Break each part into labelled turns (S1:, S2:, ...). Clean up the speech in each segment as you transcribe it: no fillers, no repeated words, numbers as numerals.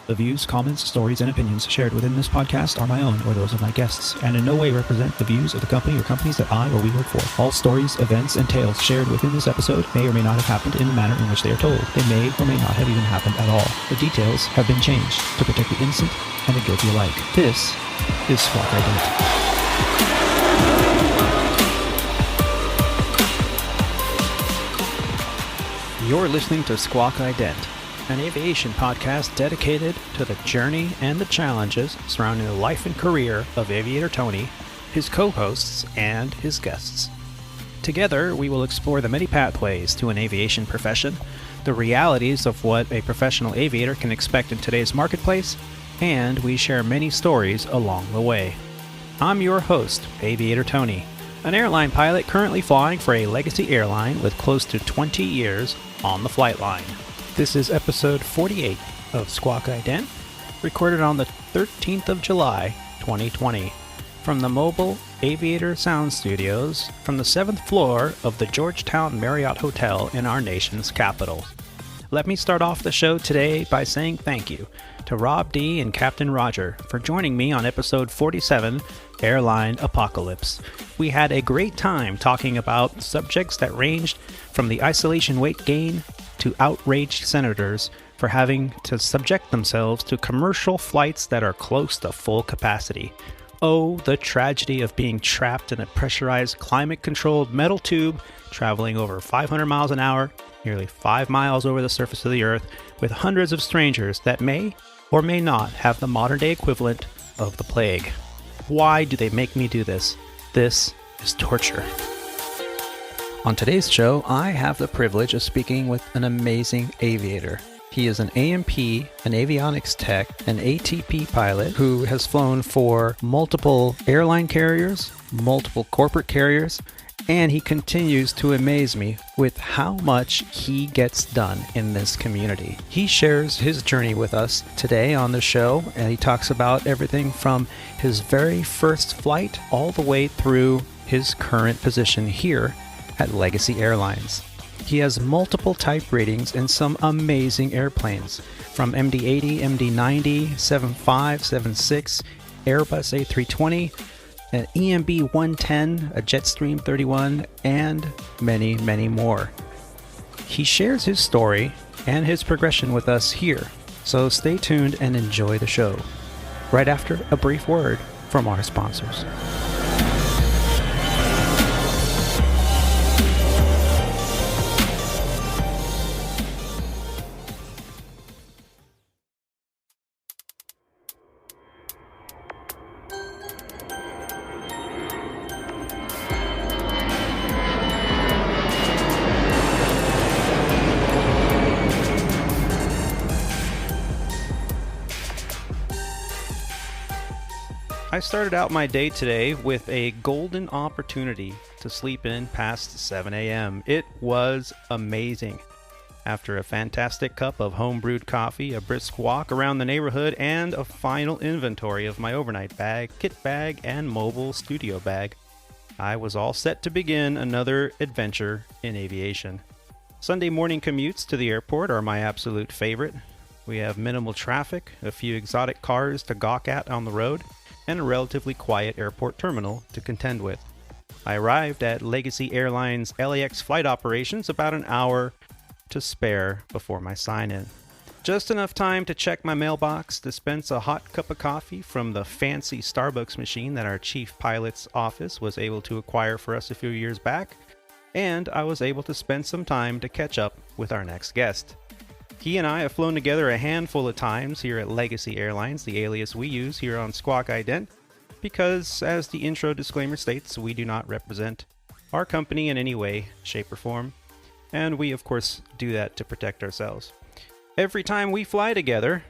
S1: The views, comments, stories, and opinions shared within this podcast are my own or those of my guests, and in no way represent the views of the company or companies that I or we work for. All stories, events, and tales shared within this episode may or may not have happened in the manner in which they are told. They may or may not have even happened at all. The details have been changed to protect the innocent and the guilty alike. This is Squawk Ident. You're listening to Squawk Ident, an aviation podcast dedicated to the journey and the challenges surrounding the life and career of Aviator Tony, his co-hosts, and his guests. Together, we will explore the many pathways to an aviation profession, the realities of what a professional aviator can expect in today's marketplace, and we share many stories along the way. I'm your host, Aviator Tony, an airline pilot currently flying for a legacy airline with close to 20 years on the flight line. This is episode 48 of Squawk Ident, recorded on the 13th of July, 2020, from the mobile Av8r Sound Studios from the 7th floor of the Georgetown Marriott Hotel in our nation's capital. Let me start off the show today by saying thank you to Rob D. and Captain Roger for joining me on episode 47, Airline Apocalypse. We had a great time talking about subjects that ranged from the isolation weight gain to outraged senators for having to subject themselves to commercial flights that are close to full capacity. Oh, the tragedy of being trapped in a pressurized, climate-controlled metal tube traveling over 500 miles an hour, nearly 5 miles over the surface of the Earth, with hundreds of strangers that may or may not have the modern-day equivalent of the plague. Why do they make me do this? This is torture. On today's show, I have the privilege of speaking with an amazing aviator. He is an AMP, an avionics tech, an ATP pilot who has flown for multiple airline carriers, multiple corporate carriers, and he continues to amaze me with how much he gets done in this community. He shares his journey with us today on the show, and he talks about everything from his very first flight all the way through his current position here at Legacy Airlines. He has multiple type ratings in some amazing airplanes, from MD-80, MD-90, 75, 76, Airbus A320, an EMB 110, a Jetstream 31, and many, many more. He shares his story and his progression with us here, so stay tuned and enjoy the show. Right after a brief word from our sponsors. I started out my day today with a golden opportunity to sleep in past 7 a.m. It was amazing. After a fantastic cup of home-brewed coffee, a brisk walk around the neighborhood, and a final inventory of my overnight bag, kit bag, and mobile studio bag, I was all set to begin another adventure in aviation. Sunday morning commutes to the airport are my absolute favorite. We have minimal traffic, a few exotic cars to gawk at on the road, and a relatively quiet airport terminal to contend with. I arrived at Legacy Airlines LAX flight operations about an hour to spare before my sign-in. Just enough time to check my mailbox, dispense a hot cup of coffee from the fancy Starbucks machine that our chief pilot's office was able to acquire for us a few years back, and I was able to spend some time to catch up with our next guest. He and I have flown together a handful of times here at Legacy Airlines, the alias we use here on Squawk Ident, because, as the intro disclaimer states, we do not represent our company in any way, shape, or form, and we, of course, do that to protect ourselves. Every time we fly together,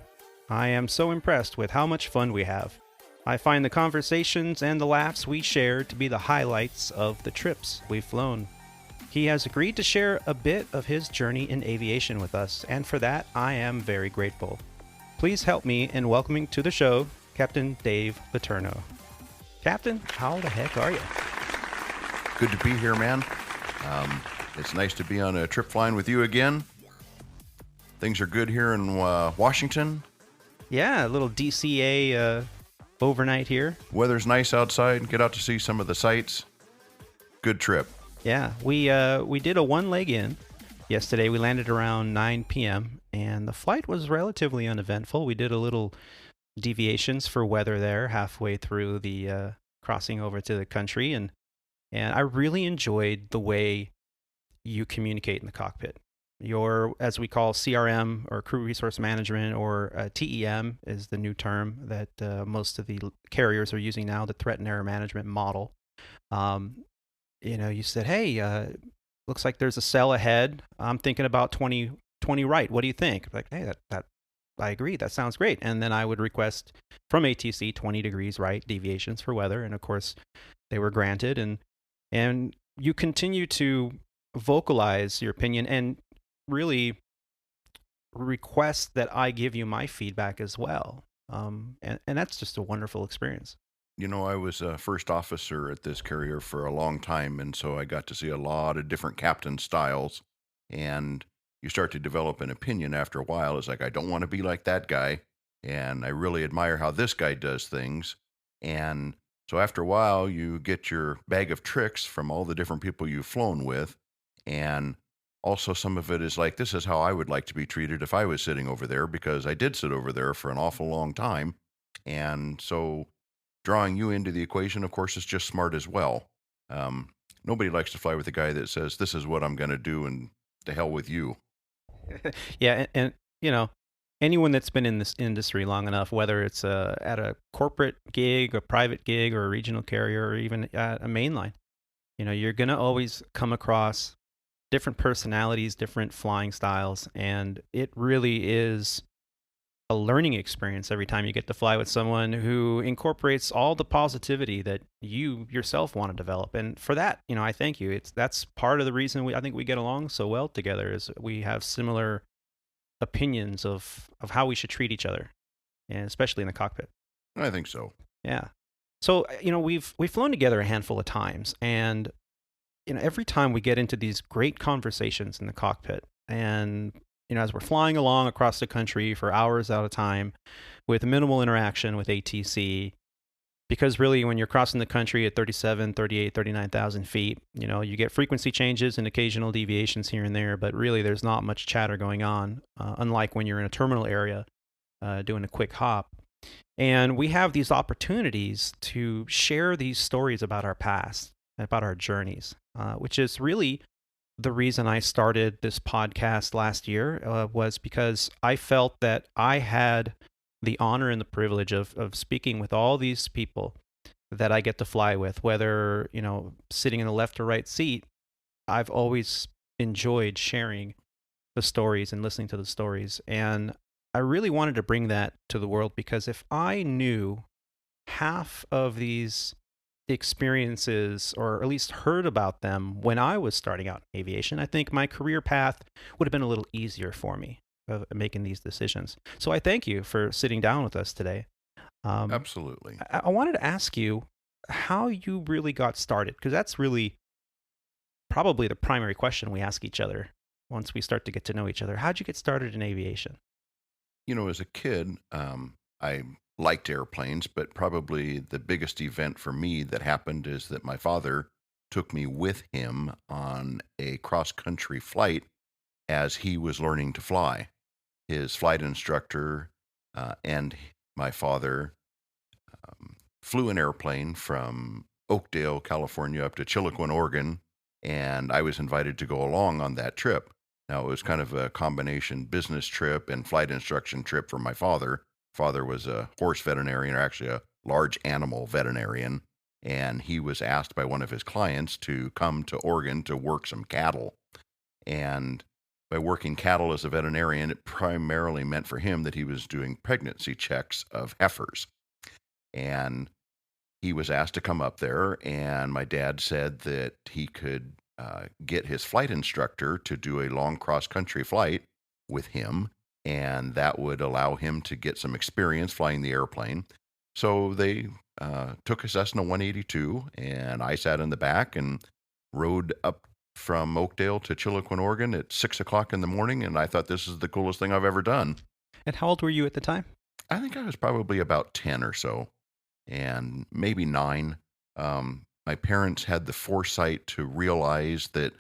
S1: I am so impressed with how much fun we have. I find the conversations and the laughs we share to be the highlights of the trips we've flown. He has agreed to share a bit of his journey in aviation with us, and for that, I am very grateful. Please help me in welcoming to the show Captain Dave LeTourneau. Captain, how the heck are you?
S2: Good to be here, man. It's nice to be on a trip flying with you again. Things are good here in Washington.
S1: Yeah, a little DCA overnight here.
S2: Weather's nice outside. Get out to see some of the sights. Good trip.
S1: Yeah, we did a one leg in yesterday. We landed around 9 p.m. and the flight was relatively uneventful. We did a little deviations for weather there halfway through the crossing over to the country, and I really enjoyed the way you communicate in the cockpit. Your, as we call CRM or crew resource management, or TEM is the new term that most of the carriers are using now, the threat and error management model. You said, hey, looks like there's a cell ahead. I'm thinking about 20 right. What do you think? Like, hey, that I agree. That sounds great. And then I would request from ATC 20 degrees right deviations for weather. And of course, they were granted. And you continue to vocalize your opinion and really request that I give you my feedback as well. And that's just a wonderful experience.
S2: I was a first officer at this carrier for a long time, and so I got to see a lot of different captain styles. And you start to develop an opinion after a while. It's like, I don't want to be like that guy, and I really admire how this guy does things. And so after a while, you get your bag of tricks from all the different people you've flown with. And also some of it is like, this is how I would like to be treated if I was sitting over there, because I did sit over there for an awful long time. And so drawing you into the equation, of course, is just smart as well. Nobody likes to fly with a guy that says, this is what I'm going to do, and to hell with you.
S1: Yeah, and anyone that's been in this industry long enough, whether it's at a corporate gig, a private gig, or a regional carrier, or even at a mainline, you're going to always come across different personalities, different flying styles, and it really is a learning experience every time you get to fly with someone who incorporates all the positivity that you yourself want to develop. And for that, I thank you. That's part of the reason I think we get along so well together, is we have similar opinions of how we should treat each other, and especially in the cockpit.
S2: I think so.
S1: Yeah. So, we've flown together a handful of times, and every time we get into these great conversations in the cockpit, and as we're flying along across the country for hours at a time with minimal interaction with ATC, because really when you're crossing the country at 37, 38, 39,000 feet, you get frequency changes and occasional deviations here and there, but really there's not much chatter going on, unlike when you're in a terminal area doing a quick hop. And we have these opportunities to share these stories about our past, about our journeys, which is really the reason I started this podcast last year, was because I felt that I had the honor and the privilege of speaking with all these people that I get to fly with, whether, sitting in the left or right seat. I've always enjoyed sharing the stories and listening to the stories. And I really wanted to bring that to the world, because if I knew half of these experiences, or at least heard about them when I was starting out in aviation, I think my career path would have been a little easier for me of making these decisions. So I thank you for sitting down with us today.
S2: Absolutely.
S1: I wanted to ask you how you really got started, because that's really probably the primary question we ask each other once we start to get to know each other. How'd you get started in aviation?
S2: As a kid, I liked airplanes, but probably the biggest event for me that happened is that my father took me with him on a cross-country flight as he was learning to fly. His flight instructor and my father flew an airplane from Oakdale, California, up to Chiloquin, Oregon, and I was invited to go along on that trip. Now, it was kind of a combination business trip and flight instruction trip for my father. Father was a horse veterinarian, or actually a large animal veterinarian, and he was asked by one of his clients to come to Oregon to work some cattle. And by working cattle as a veterinarian, it primarily meant for him that he was doing pregnancy checks of heifers. And he was asked to come up there, and my dad said that he could get his flight instructor to do a long cross-country flight with him, and that would allow him to get some experience flying the airplane. So they took a Cessna 182, and I sat in the back and rode up from Oakdale to Chiloquin, Oregon at 6 o'clock in the morning, and I thought, this is the coolest thing I've ever done.
S1: And how old were you at the time?
S2: I think I was probably about 10 or so, and maybe 9. My parents had the foresight to realize that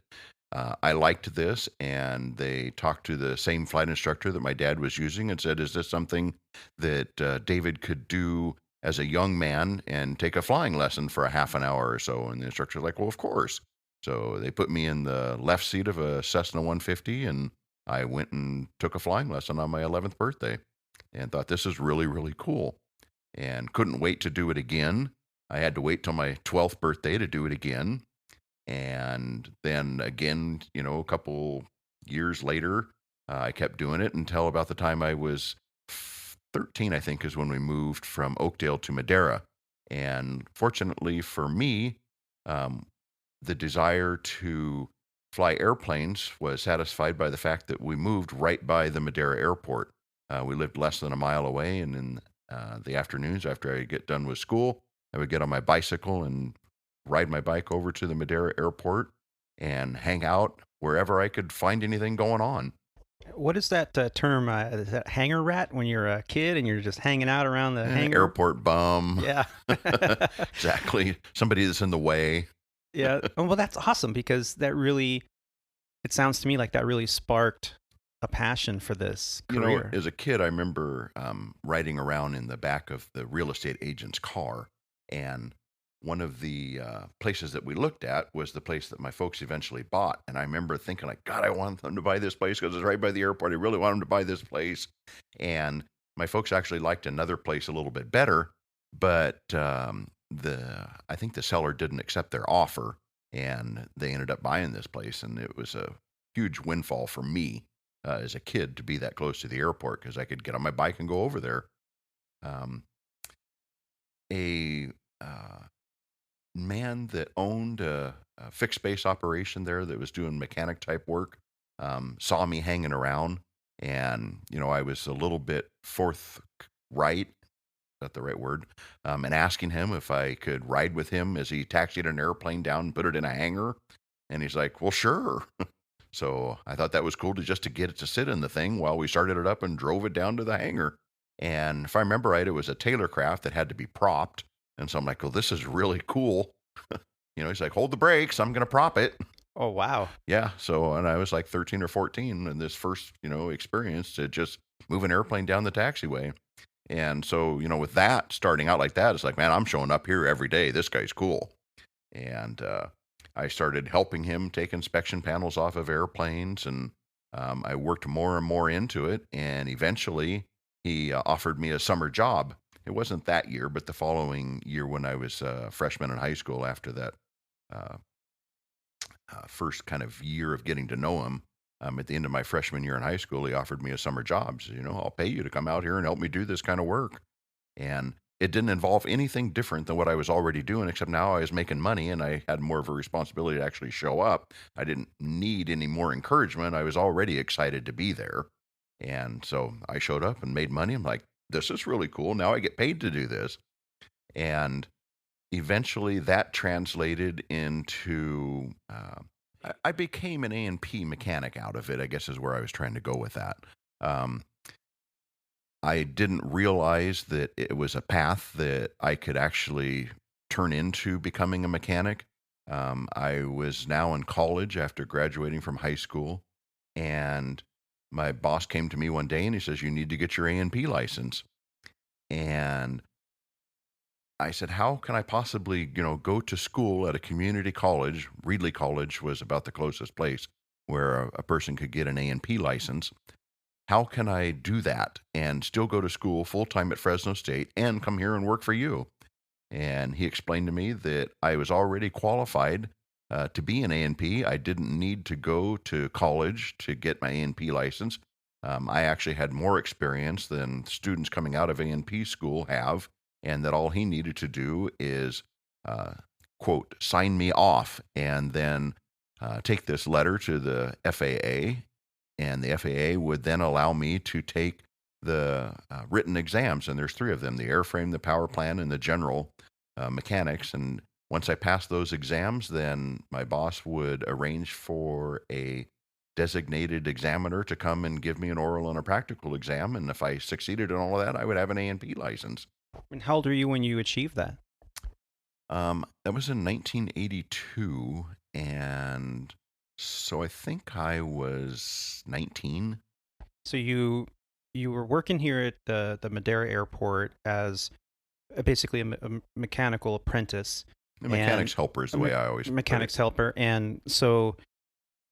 S2: I liked this, and they talked to the same flight instructor that my dad was using and said, "Is this something that David could do as a young man and take a flying lesson for a half an hour or so?" And the instructor's like, "Well, of course." So they put me in the left seat of a Cessna 150, and I went and took a flying lesson on my 11th birthday and thought this is really, really cool, and couldn't wait to do it again. I had to wait till my 12th birthday to do it again. And then again, a couple years later, I kept doing it until about the time I was 13, I think, is when we moved from Oakdale to Madeira. And fortunately for me, um, the desire to fly airplanes was satisfied by the fact that we moved right by the Madeira airport. We lived less than a mile away, and in the afternoons after I get done with school, I would get on my bicycle and ride my bike over to the Madeira airport and hang out wherever I could find anything going on.
S1: What is that term? Is that hanger rat when you're a kid and you're just hanging out around the hangar?
S2: Airport bum.
S1: Yeah.
S2: Exactly. Somebody that's in the way.
S1: Yeah. Oh, well, that's awesome because it sounds to me like that really sparked a passion for this career.
S2: As a kid, I remember riding around in the back of the real estate agent's car, and one of the places that we looked at was the place that my folks eventually bought. And I remember thinking, like, God, I want them to buy this place because it's right by the airport. I really want them to buy this place. And my folks actually liked another place a little bit better, but I think the seller didn't accept their offer, and they ended up buying this place. And it was a huge windfall for me as a kid to be that close to the airport because I could get on my bike and go over there. Um, a man that owned a fixed base operation there that was doing mechanic type work saw me hanging around, and I was a little bit forthright, is that the right word, and asking him if I could ride with him as he taxied an airplane down and put it in a hangar. And he's like, "Well, sure." So I thought that was cool to get it to sit in the thing while we started it up and drove it down to the hangar. And if I remember right, it was a Taylor craft that had to be propped. And so I'm like, "Well, this is really cool." He's like, "Hold the brakes. I'm going to prop it."
S1: Oh, wow.
S2: Yeah. So, and I was like 13 or 14 in this first, experience to just move an airplane down the taxiway. And so, with that starting out like that, it's like, man, I'm showing up here every day. This guy's cool. And I started helping him take inspection panels off of airplanes, and I worked more and more into it. And eventually, he offered me a summer job. It wasn't that year, but the following year when I was a freshman in high school, after that uh, first kind of year of getting to know him, at the end of my freshman year in high school, he offered me a summer job. So, "I'll pay you to come out here and help me do this kind of work." And it didn't involve anything different than what I was already doing, except now I was making money and I had more of a responsibility to actually show up. I didn't need any more encouragement. I was already excited to be there. And so I showed up and made money. I'm like, this is really cool. Now I get paid to do this. And eventually that translated into, I became an A&P mechanic out of it, I guess is where I was trying to go with that. I didn't realize that it was a path that I could actually turn into becoming a mechanic. I was now in college after graduating from high school, and my boss came to me one day and he says, "You need to get your A&P license." And I said, "How can I possibly, go to school at a community college?" Reedley College was about the closest place where a person could get an A&P license. How can I do that and still go to school full time at Fresno State and come here and work for you? And he explained to me that I was already qualified to be an A&P. I didn't need to go to college to get my A&P license. I actually had more experience than students coming out of A&P school have, and that all he needed to do is, quote, "sign me off," and then take this letter to the FAA, and the FAA would then allow me to take the written exams, and there's 3 of them: the airframe, the power plant, and the general mechanics. And once I passed those exams, then my boss would arrange for a designated examiner to come and give me an oral and a practical exam. And if I succeeded in all of that, I would have an A&P license.
S1: And how old were you when you achieved that?
S2: That was in 1982. And so I think I was 19.
S1: So you were working here at the Madeira airport as basically a mechanical apprentice.
S2: The mechanic's helper is the way I always put it.
S1: Mechanic's helper. And so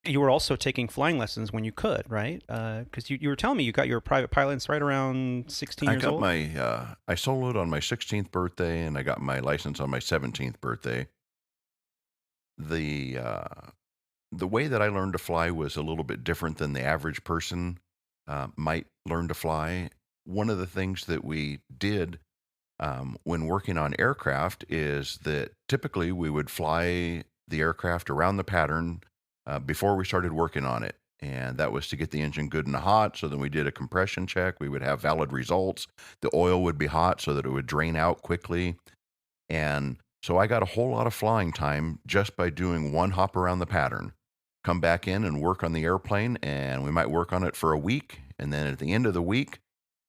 S1: you were also taking flying lessons when you could, right? Because you were telling me you got your private pilot's right around 16 years old?
S2: I soloed on my 16th birthday, and I got my license on my 17th birthday. The way that I learned to fly was a little bit different than the average person might learn to fly. One of the things that we did when working on aircraft is that typically we would fly the aircraft around the pattern before we started working on it. And that was to get the engine good and hot. So then we did a compression check. We would have valid results. The oil would be hot so that it would drain out quickly. And so I got a whole lot of flying time just by doing one hop around the pattern. Come back in and work on the airplane, and we might work on it for a week. And then at the end of the week,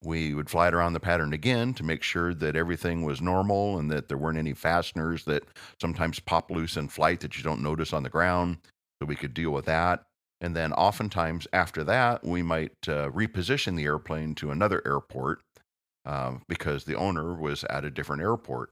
S2: we would fly it around the pattern again to make sure that everything was normal and that there weren't any fasteners that sometimes pop loose in flight that you don't notice on the ground. So we could deal with that. And then oftentimes after that, we might reposition the airplane to another airport because the owner was at a different airport.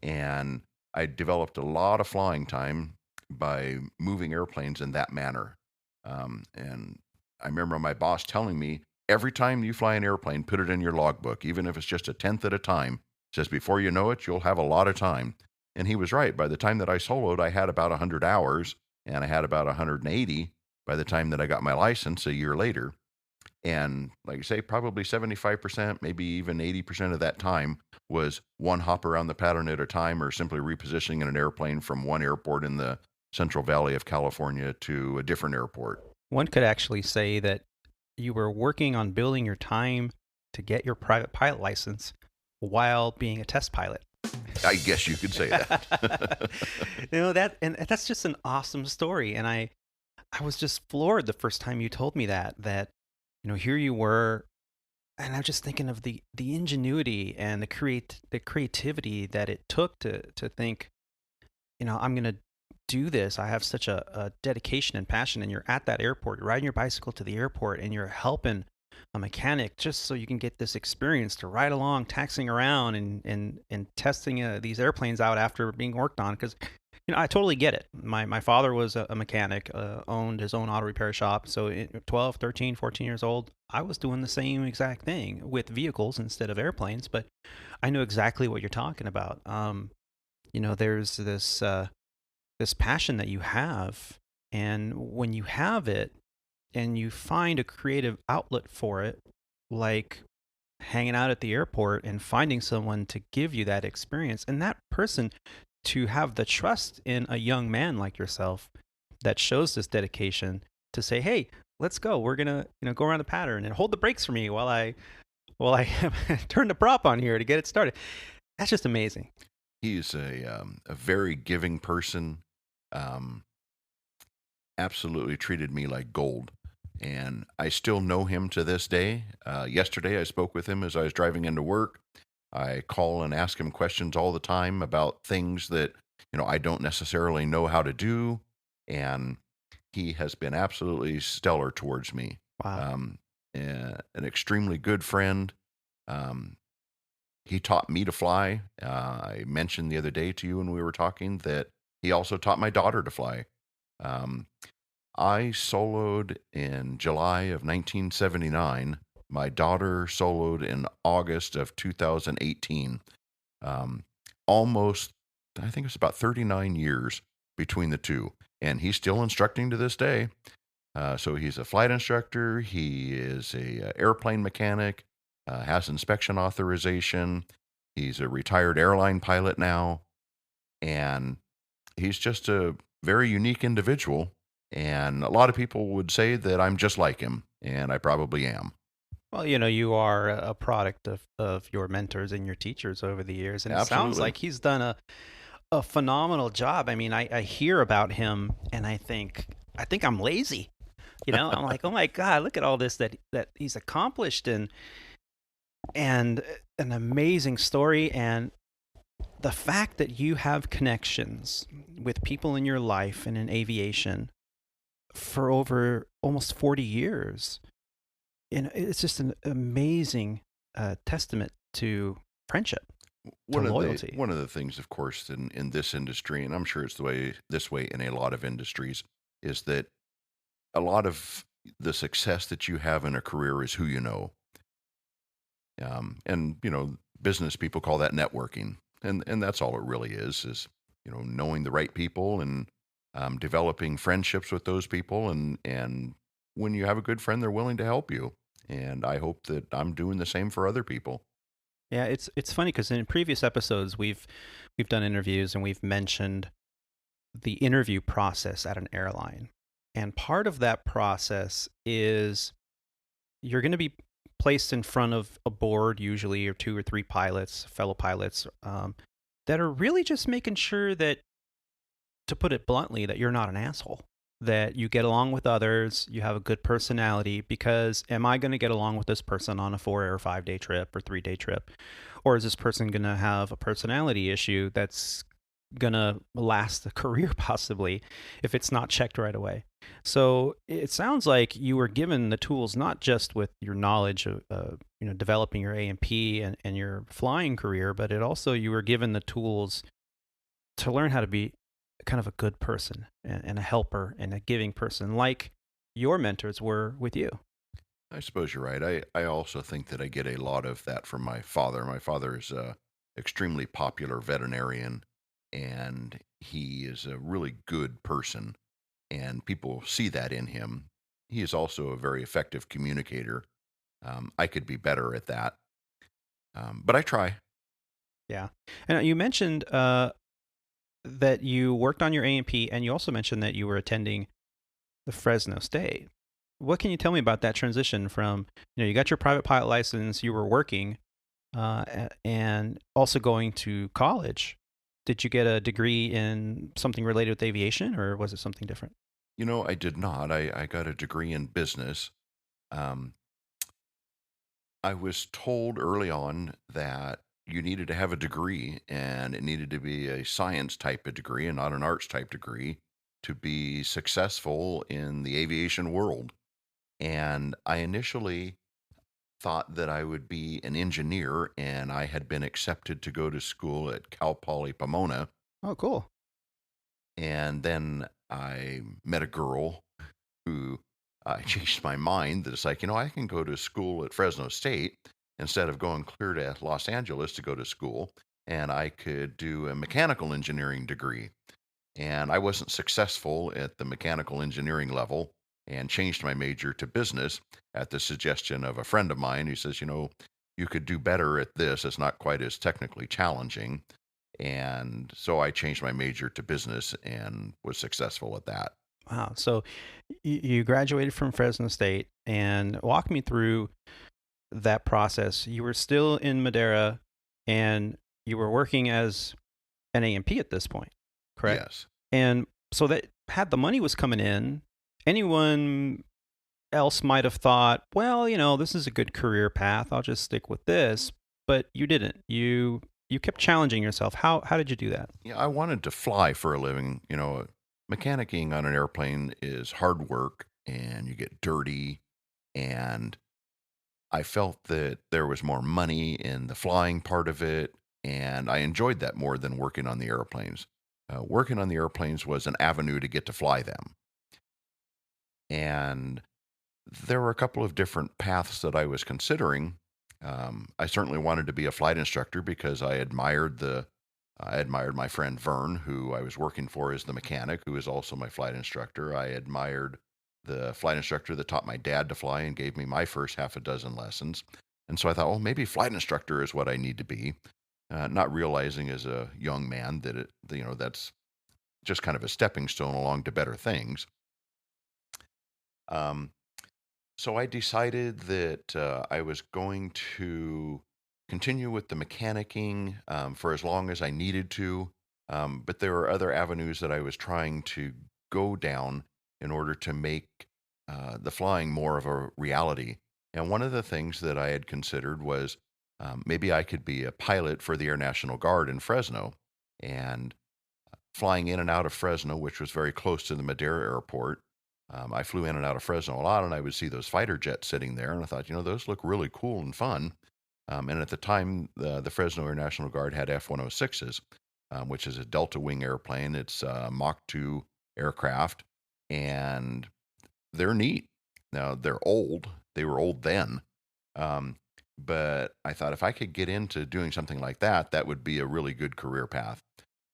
S2: And I developed a lot of flying time by moving airplanes in that manner. And I remember my boss telling me, every time you fly an airplane, put it in your logbook, even if it's just a tenth at a time. Says before you know it, you'll have a lot of time. And he was right. By the time that I soloed, I had about 100 hours, and I had about 180 by the time that I got my license a year later. And like I say, probably 75%, maybe even 80% of that time was one hop around the pattern at a time, or simply repositioning an airplane from one airport in the Central Valley of California to a different airport.
S1: One could actually say that you were working on building your time to get your private pilot license while being a test pilot.
S2: I guess you could say that.
S1: That's just an awesome story. And I was just floored the first time you told me that here you were, and I'm just thinking of the ingenuity and the creativity that it took to think, I'm going to do this. I have such a dedication and passion, and you're at that airport, you're riding your bicycle to the airport, and you're helping a mechanic just so you can get this experience to ride along, taxiing around and testing these airplanes out after being worked on. Because I totally get it. My father was a mechanic, owned his own auto repair shop. So at 12, 13, 14 years old, I was doing the same exact thing with vehicles instead of airplanes. But I know exactly what you're talking about. There's this passion that you have, and when you have it and you find a creative outlet for it, like hanging out at the airport and finding someone to give you that experience, and that person to have the trust in a young man like yourself that shows this dedication to say, hey, let's go. We're going to go around the pattern and hold the brakes for me while I turn the prop on here to get it started. That's just amazing.
S2: He's a very giving person. Absolutely treated me like gold. And I still know him to this day. Yesterday, I spoke with him as I was driving into work. I call and ask him questions all the time about things that, I don't necessarily know how to do. And he has been absolutely stellar towards me.
S1: Wow.
S2: An extremely good friend. He taught me to fly. I mentioned the other day to you when we were talking that he also taught my daughter to fly. I soloed in July of 1979. My daughter soloed in August of 2018. Almost, I think it's about 39 years between the two. And he's still instructing to this day. So he's a flight instructor. He is a airplane mechanic, has inspection authorization. He's a retired airline pilot now. And he's just a very unique individual. And a lot of people would say that I'm just like him. And I probably am.
S1: Well, you are a product of your mentors and your teachers over the years. And it sounds like he's done a phenomenal job. I mean, I hear about him and I think I'm lazy. I'm like, oh my God, look at all this that he's accomplished, and an amazing story, and the fact that you have connections with people in your life and in aviation for over almost 40 years. And it's just an amazing testament to friendship, to loyalty.
S2: One of the things, of course, in this industry, and I'm sure it's the way this way in a lot of industries, is that a lot of the success that you have in a career is who you know. And business people call that networking, and that's all it really is knowing the right people and developing friendships with those people, and when you have a good friend, they're willing to help you. And I hope that I'm doing the same for other people.
S1: Yeah, it's funny because in previous episodes we've done interviews and we've mentioned the interview process at an airline. And part of that process is you're going to be placed in front of a board, usually, or two or three pilots, fellow pilots, that are really just making sure that, to put it bluntly, that you're not an asshole, that you get along with others, you have a good personality. Because am I going to get along with this person on a 4 or 5 day trip or 3 day trip? Or is this person going to have a personality issue that's going to last a career possibly if it's not checked right away? So it sounds like you were given the tools, not just with your knowledge of developing your A&P and your flying career, but you were given the tools to learn how to be kind of a good person and a helper and a giving person, like your mentors were with you.
S2: I suppose you're right. I also think that I get a lot of that from my father. My father is a extremely popular veterinarian, and he is a really good person, and people see that in him. He is also a very effective communicator. I could be better at that, but I try.
S1: Yeah. And you mentioned that you worked on your A&P, and you also mentioned that you were attending the Fresno State. What can you tell me about that transition from, you got your private pilot license, you were working, and also going to college? Did you get a degree in something related with aviation, or was it something different?
S2: I did not. I got a degree in business. Um, I was told early on that you needed to have a degree, and it needed to be a science type of degree and not an arts type degree to be successful in the aviation world. And I initially thought that I would be an engineer, and I had been accepted to go to school at Cal Poly Pomona.
S1: Oh, cool.
S2: And then I met a girl who changed my mind, that it's like, I can go to school at Fresno State instead of going clear to Los Angeles to go to school, and I could do a mechanical engineering degree. And I wasn't successful at the mechanical engineering level, and changed my major to business at the suggestion of a friend of mine who says, you could do better at this. It's not quite as technically challenging. And so I changed my major to business and was successful at that.
S1: Wow. So you graduated from Fresno State, and walk me through that process. You were still in Madera, and you were working as an A&P at this point, correct?
S2: Yes.
S1: And so that had the money was coming in, anyone else might have thought, well, this is a good career path, I'll just stick with this. But you didn't. You kept challenging yourself. How did you do that?
S2: Yeah, I wanted to fly for a living. Mechanicking on an airplane is hard work, and you get dirty. And I felt that there was more money in the flying part of it, and I enjoyed that more than working on the airplanes. Working on the airplanes was an avenue to get to fly them. And there were a couple of different paths that I was considering. I certainly wanted to be a flight instructor because I admired my friend Vern, who I was working for as the mechanic, who is also my flight instructor. I admired the flight instructor that taught my dad to fly and gave me my first half a dozen lessons. And so I thought, oh, maybe flight instructor is what I need to be. Not realizing as a young man that that's just kind of a stepping stone along to better things. Um, so I decided that I was going to continue with the mechanicking for as long as I needed to. But there were other avenues that I was trying to go down in order to make the flying more of a reality. And one of the things that I had considered was maybe I could be a pilot for the Air National Guard in Fresno. And flying in and out of Fresno, which was very close to the Madera airport, I flew in and out of Fresno a lot, and I would see those fighter jets sitting there, and I thought, those look really cool and fun. And at the time, the Fresno Air National Guard had F-106s, which is a delta wing airplane. It's a Mach 2 aircraft, and they're neat. Now, they're old. They were old then. Um, but I thought if I could get into doing something like that, that would be a really good career path.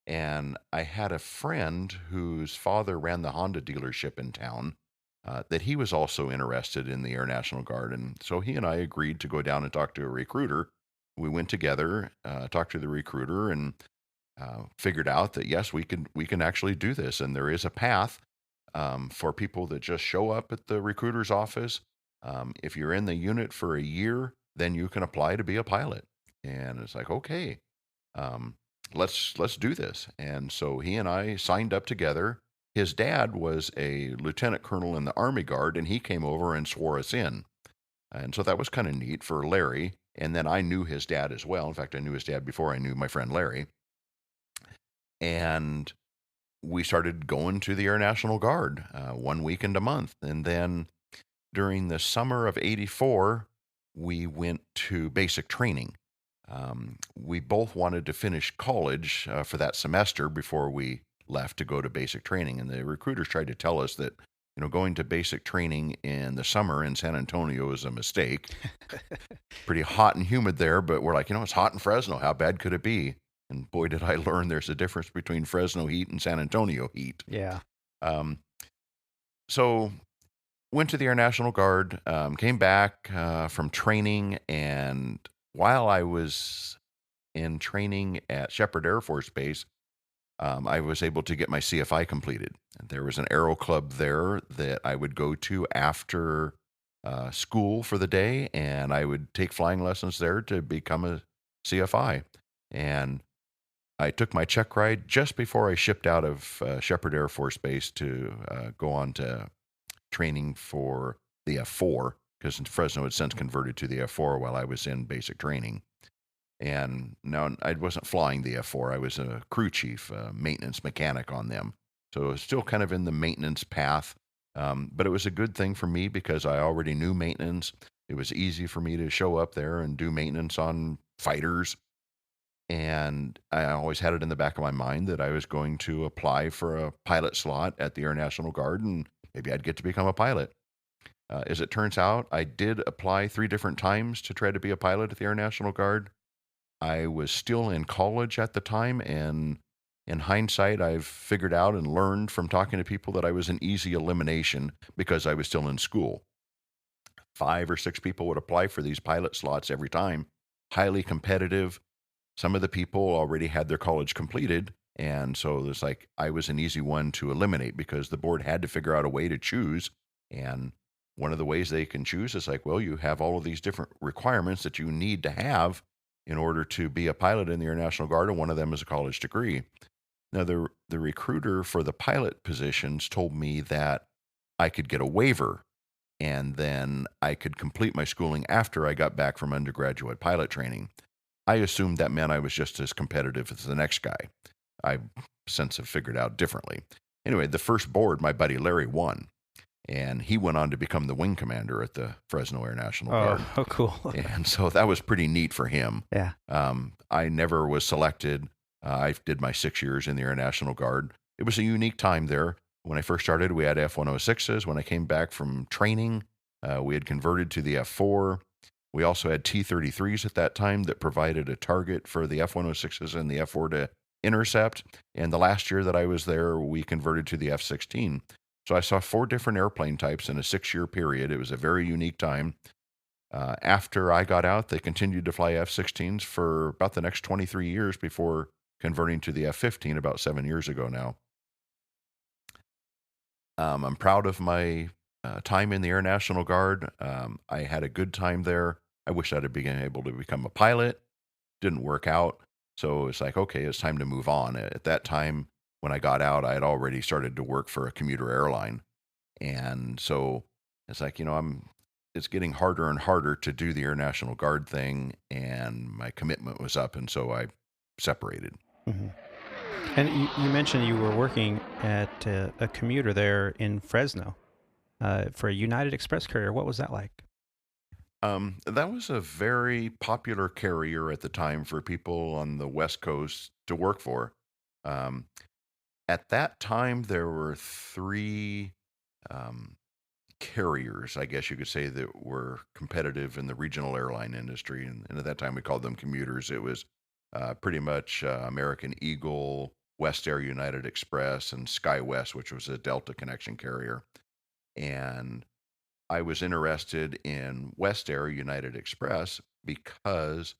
S2: And I had a friend whose father ran the Honda dealership in town, that he was also interested in the Air National Guard. And so he and I agreed to go down and talk to a recruiter. We went together, talked to the recruiter, and figured out that yes, we can actually do this, and there is a path for people that just show up at the recruiter's office. If you're in the unit for a year, then you can apply to be a pilot. And it's like, okay, um, let's do this. And so he and I signed up together. His dad was a lieutenant colonel in the Army Guard, and he came over and swore us in. And so that was kind of neat for Larry. And then I knew his dad as well. In fact, I knew his dad before I knew my friend Larry. And we started going to the Air National Guard 1 weekend a month. And then during the summer of '84, we went to basic training. We both wanted to finish college for that semester before we left to go to basic training. And the recruiters tried to tell us that, going to basic training in the summer in San Antonio is a mistake. Pretty hot and humid there, but we're like, it's hot in Fresno. How bad could it be? And boy, did I learn there's a difference between Fresno heat and San Antonio heat.
S1: Yeah.
S2: Um, so went to the Air National Guard, came back from training, and while I was in training at Shepherd Air Force Base, I was able to get my CFI completed. And there was an aero club there that I would go to after school for the day, and I would take flying lessons there to become a CFI. And I took my check ride just before I shipped out of Shepherd Air Force Base to go on to training for the F4, because Fresno had since converted to the F4 while I was in basic training. And now I wasn't flying the F4. I was a crew chief, maintenance mechanic on them. So it was still kind of in the maintenance path. But it was a good thing for me because I already knew maintenance. It was easy for me to show up there and do maintenance on fighters. And I always had it in the back of my mind that I was going to apply for a pilot slot at the Air National Guard, and maybe I'd get to become a pilot. As it turns out, I did apply 3 different times to try to be a pilot at the Air National Guard. I was still in college at the time, and in hindsight, I've figured out and learned from talking to people that I was an easy elimination because I was still in school. 5 or 6 people would apply for these pilot slots every time. Highly competitive. Some of the people already had their college completed, and so it's like I was an easy one to eliminate because the board had to figure out a way to choose. And one of the ways they can choose is like, well, you have all of these different requirements that you need to have in order to be a pilot in the Air National Guard, and one of them is a college degree. Now, the recruiter for the pilot positions told me that I could get a waiver, and then I could complete my schooling after I got back from undergraduate pilot training. I assumed that meant I was just as competitive as the next guy. I since have figured out differently. Anyway, the first board, my buddy Larry won, and he went on to become the wing commander at the Fresno Air National Guard.
S1: Oh, cool.
S2: And so that was pretty neat for him.
S1: Yeah.
S2: I never was selected. I did my 6 years in the Air National Guard. It was a unique time there. When I first started, we had F-106s. When I came back from training, we had converted to the F4. We also had T-33s at that time that provided a target for the F-106s and the F-4 to intercept. And the last year that I was there, we converted to the F-16. So I saw 4 different airplane types in a 6-year period. It was a very unique time. After I got out, they continued to fly F-16s for about the next 23 years before converting to the F-15 about 7 years ago now. I'm proud of my time in the Air National Guard. I had a good time there. I wish I'd have been able to become a pilot. Didn't work out. So it's like, okay, it's time to move on. At that time, when I got out, I had already started to work for a commuter airline. And so It's like, it's getting harder and harder to do the Air National Guard thing, and my commitment was up, and so I separated.
S1: Hmm. And you mentioned you were working at a commuter there in Fresno for a United Express carrier. What was that like?
S2: That was a very popular carrier at the time for people on the West Coast to work for. Um, at that time, there were three um, carriers, I guess you could say, that were competitive in the regional airline industry. And at that time, we called them commuters. It was pretty much American Eagle, West Air United Express, and SkyWest, which was a Delta connection carrier. And I was interested in West Air United Express because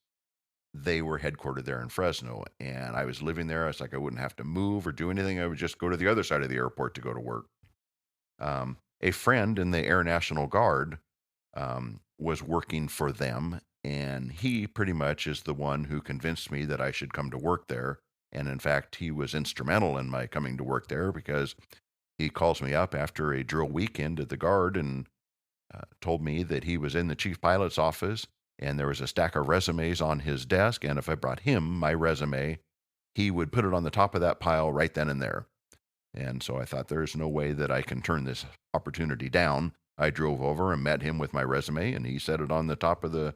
S2: they were headquartered there in Fresno. And I was living there. I was like, I wouldn't have to move or do anything. I would just go to the other side of the airport to go to work. A friend in the Air National Guard was working for them, and he pretty much is the one who convinced me that I should come to work there. And in fact, he was instrumental in my coming to work there because he calls me up after a drill weekend at the Guard and told me that he was in the chief pilot's office and there was a stack of resumes on his desk. And if I brought him my resume, he would put it on the top of that pile right then and there. And so I thought, there's no way that I can turn this opportunity down. I drove over and met him with my resume, and he set it on the top of the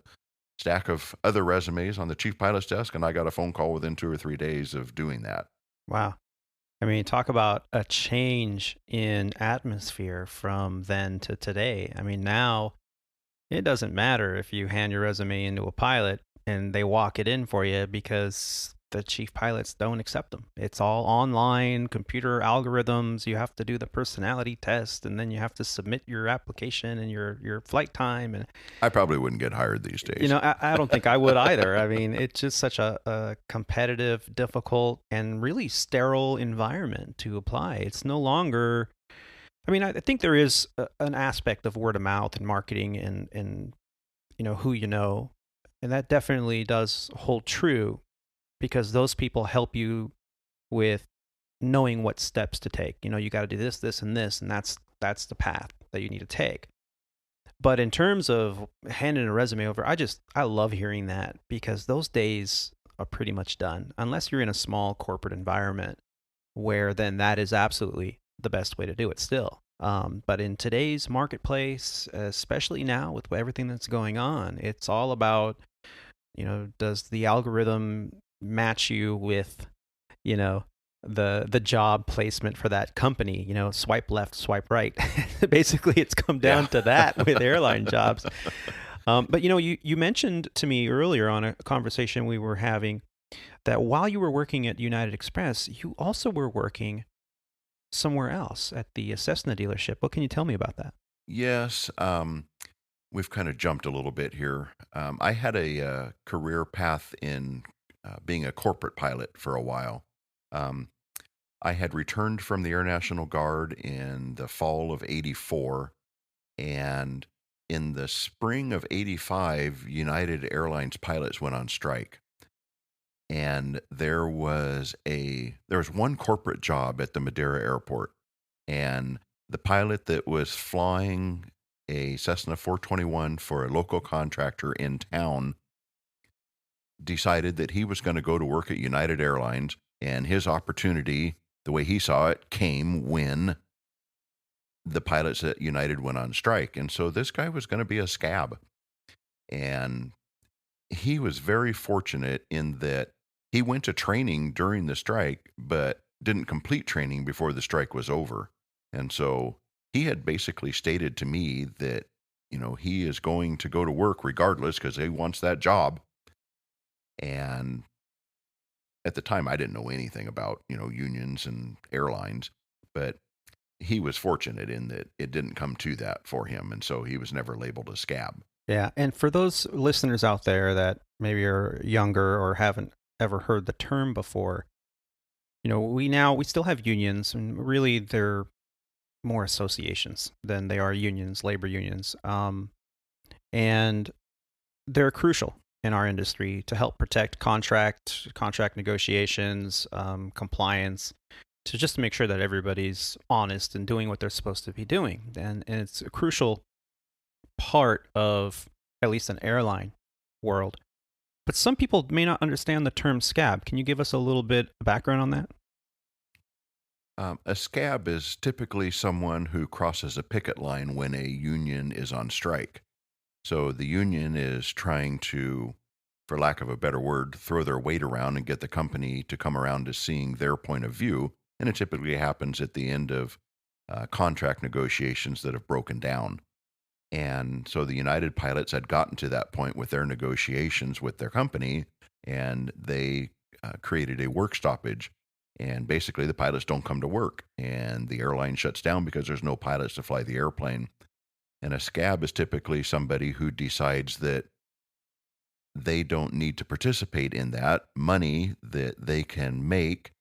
S2: stack of other resumes on the chief pilot's desk, and I got a phone call within 2 or 3 days of doing that.
S1: Wow. I mean, talk about a change in atmosphere from then to today. I mean, now it doesn't matter if you hand your resume into a pilot and they walk it in for you because the chief pilots don't accept them. It's all online, computer algorithms. You have to do the personality test, and then you have to submit your application and your flight time. And
S2: I probably wouldn't get hired these days.
S1: I don't think I would either. I mean, it's just such a competitive, difficult, and really sterile environment to apply. It's no longer. I mean, I think there is an aspect of word of mouth and marketing and who you know, and that definitely does hold true because those people help you with knowing what steps to take. You got to do this, this, and this, and that's the path that you need to take. But in terms of handing a resume over, I love hearing that because those days are pretty much done unless you're in a small corporate environment where then that is absolutely the best way to do it still. But in today's marketplace, especially now with everything that's going on, it's all about, does the algorithm match you with, the job placement for that company, swipe left, swipe right. Basically, it's come down to that with airline jobs. But, you mentioned to me earlier on a conversation we were having that while you were working at United Express, you also were working somewhere else at the Cessna dealership. What can you tell me about that?
S2: Yes, we've kind of jumped a little bit here. I had a career path in being a corporate pilot for a while. I had returned from the Air National Guard in the fall of '84, and in the spring of '85, United Airlines pilots went on strike. And there was one corporate job at the Madeira airport, and the pilot that was flying a Cessna 421 for a local contractor in town decided that he was going to go to work at United Airlines, and his opportunity, the way he saw it, came when the pilots at United went on strike. And so this guy was going to be a scab. And he was very fortunate in that he went to training during the strike, but didn't complete training before the strike was over. And so he had basically stated to me that, he is going to go to work regardless because he wants that job. And at the time, I didn't know anything about, unions and airlines, but he was fortunate in that it didn't come to that for him. And so he was never labeled a scab.
S1: Yeah, and for those listeners out there that maybe are younger or haven't ever heard the term before, we still have unions, and really they're more associations than they are unions, labor unions, and they're crucial in our industry to help protect contract negotiations, compliance, to just make sure that everybody's honest and doing what they're supposed to be doing, and it's crucial part of at least an airline world. But some people may not understand the term scab. Can you give us a little bit of background on that?
S2: A scab is typically someone who crosses a picket line when a union is on strike. So the union is trying to, for lack of a better word, throw their weight around and get the company to come around to seeing their point of view. And it typically happens at the end of contract negotiations that have broken down. And so the United pilots had gotten to that point with their negotiations with their company, and they created a work stoppage. And basically, the pilots don't come to work, and the airline shuts down because there's no pilots to fly the airplane. And a scab is typically somebody who decides that they don't need to participate in that. Money that they can make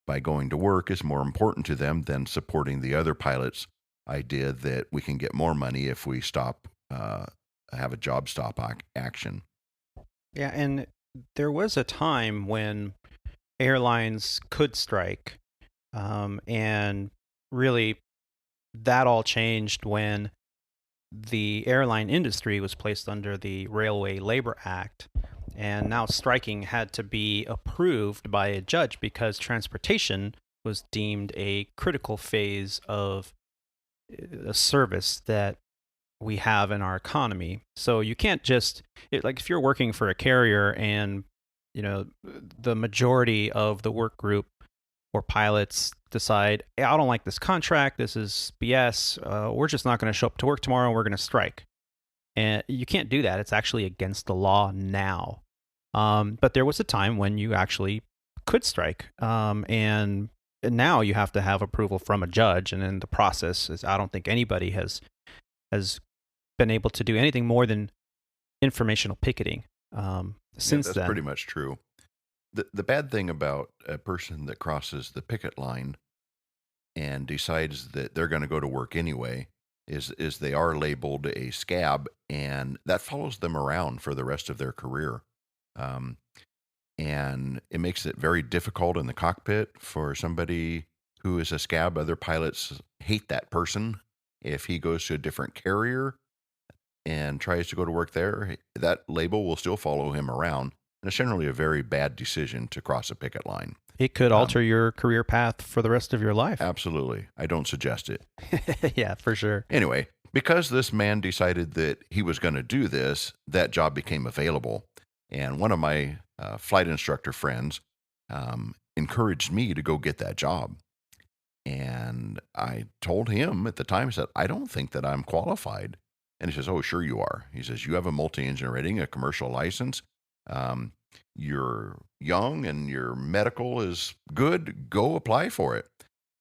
S2: by going to work is more important to them than supporting the other pilots' idea that we can get more money if we stop, have a job stop action.
S1: Yeah, and there was a time when airlines could strike, and really that all changed when the airline industry was placed under the Railway Labor Act, and now striking had to be approved by a judge because transportation was deemed a critical phase of a service that we have in our economy. So you can't just like if you're working for a carrier and the majority of the work group or pilots decide, hey, I don't like this contract, this is BS, we're just not going to show up to work tomorrow, we're going to strike. And you can't do that. It's actually against the law now. But there was a time when you actually could strike. And now you have to have approval from a judge. And then the process is, I don't think anybody has been able to do anything more than informational picketing since
S2: that's
S1: then.
S2: Pretty much true. The bad thing about a person that crosses the picket line and decides that they're going to go to work anyway is they are labeled a scab, and that follows them around for the rest of their career. And it makes it very difficult in the cockpit for somebody who is a scab. Other pilots hate that person. If he goes to a different carrier and tries to go to work there, that label will still follow him around. And it's generally a very bad decision to cross a picket line.
S1: It could alter your career path for the rest of your life.
S2: Absolutely. I don't suggest it.
S1: Yeah, for sure.
S2: Anyway, because this man decided that he was going to do this, that job became available. And one of my flight instructor friends encouraged me to go get that job. And I told him at the time, I said, I don't think that I'm qualified. And he says, oh, sure you are. He says, you have a multi-engine rating, a commercial license. You're young and your medical is good. Go apply for it.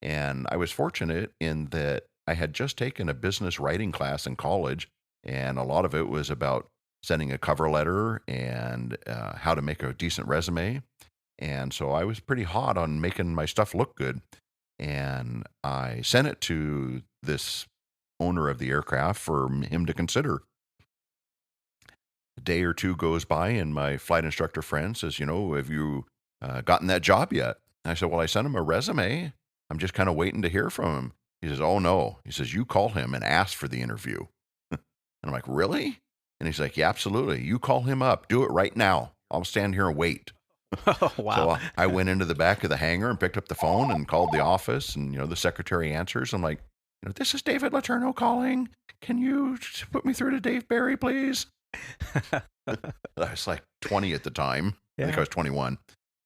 S2: And I was fortunate in that I had just taken a business writing class in college, and a lot of it was about sending a cover letter and how to make a decent resume. And so I was pretty hot on making my stuff look good. And I sent it to this owner of the aircraft for him to consider. A day or two goes by, and my flight instructor friend says, have you gotten that job yet? And I said, well, I sent him a resume. I'm just kind of waiting to hear from him. He says, oh, no. He says, you call him and ask for the interview. And I'm like, really? And he's like, yeah, absolutely. You call him up. Do it right now. I'll stand here and wait.
S1: Oh, wow.
S2: So I went into the back of the hangar and picked up the phone and called the office, and, the secretary answers. I'm like, this is David LeTourneau calling. Can you put me through to Dave Barry, please? I was like 20 at the time.
S1: Yeah.
S2: I think I was 21.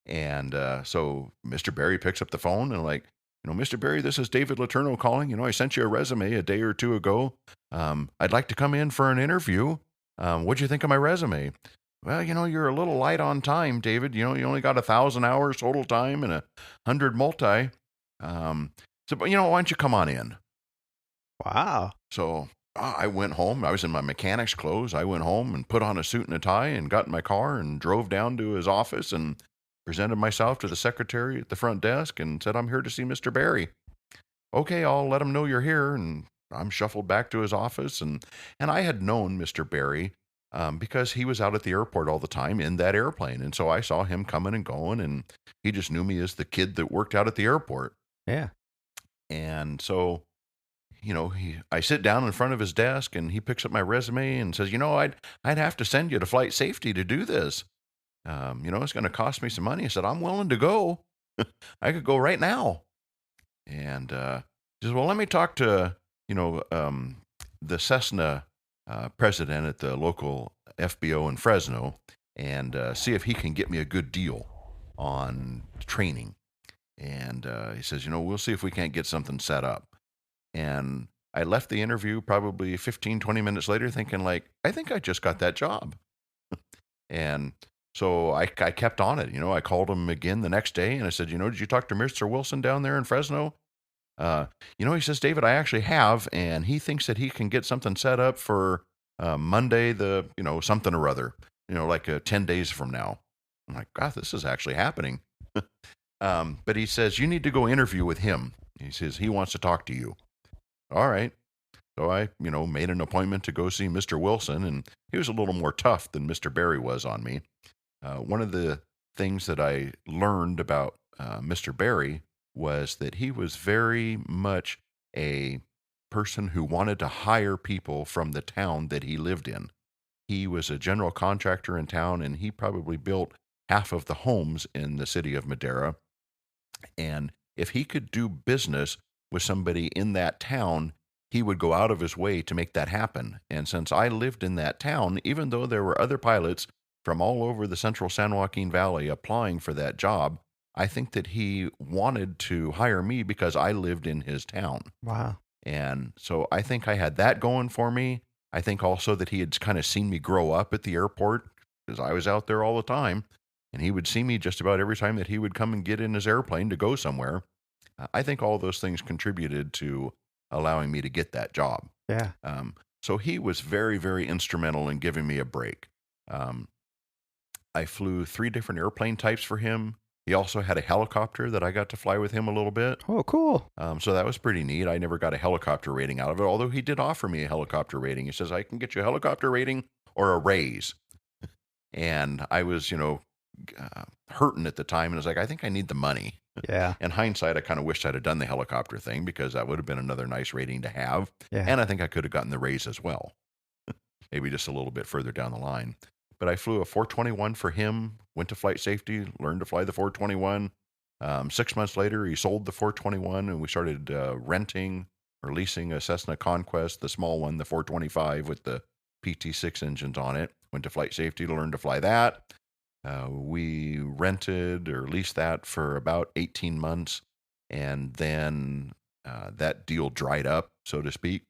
S2: And so Mr. Barry picks up the phone and like, Mr. Barry, this is David LeTourneau calling. I sent you a resume a day or two ago. I'd like to come in for an interview. What'd you think of my resume? Well, you're a little light on time, David. You only got 1,000 hours total time and 100 multi. But why don't you come on in?
S1: Wow.
S2: So I went home. I was in my mechanic's clothes. I went home and put on a suit and a tie and got in my car and drove down to his office and presented myself to the secretary at the front desk and said, I'm here to see Mr. Barry. Okay, I'll let him know you're here. And I'm shuffled back to his office. And I had known Mr. Barry because he was out at the airport all the time in that airplane. And so I saw him coming and going, and he just knew me as the kid that worked out at the airport.
S1: Yeah.
S2: And so I sit down in front of his desk and he picks up my resume and says, I'd have to send you to flight safety to do this. It's going to cost me some money. I said, I'm willing to go. I could go right now. And he says, well, let me talk to, the Cessna president at the local FBO in Fresno and see if he can get me a good deal on training. And he says, we'll see if we can't get something set up. And I left the interview probably 15, 20 minutes later thinking I think I just got that job. And so I kept on it. I called him again the next day and I said, did you talk to Mr. Wilson down there in Fresno? He says, David, I actually have, and he thinks that he can get something set up for Monday, something or other, 10 days from now. I'm like, God, this is actually happening. But he says, you need to go interview with him. He says, he wants to talk to you. All right. So I, made an appointment to go see Mr. Wilson, and he was a little more tough than Mr. Barry was on me. One of the things that I learned about Mr. Barry was that he was very much a person who wanted to hire people from the town that he lived in. He was a general contractor in town, and he probably built half of the homes in the city of Madera. And if he could do business with somebody in that town, he would go out of his way to make that happen. And since I lived in that town, even though there were other pilots from all over the central San Joaquin Valley applying for that job, I think that he wanted to hire me because I lived in his town.
S1: Wow.
S2: And so I think I had that going for me. I think also that he had kind of seen me grow up at the airport because I was out there all the time. And he would see me just about every time that he would come and get in his airplane to go somewhere. I think all those things contributed to allowing me to get that job.
S1: Yeah.
S2: So he was very, very instrumental in giving me a break. I flew 3 different airplane types for him. He also had a helicopter that I got to fly with him a little bit.
S1: Oh, cool.
S2: So that was pretty neat. I never got a helicopter rating out of it, although he did offer me a helicopter rating. He says, I can get you a helicopter rating or a raise. And I was, hurting at the time. And I was like, I think I need the money.
S1: Yeah.
S2: In hindsight, I kind of wished I'd have done the helicopter thing because that would have been another nice rating to have.
S1: Yeah.
S2: And I think I could have gotten the raise as well. Maybe just a little bit further down the line. But I flew a 421 for him, went to flight safety, learned to fly the 421. 6 months later, he sold the 421 and we started renting or leasing a Cessna Conquest, the small one, the 425 with the PT6 engines on it. Went to flight safety to learn to fly that. We rented or leased that for about 18 months. And then that deal dried up, so to speak.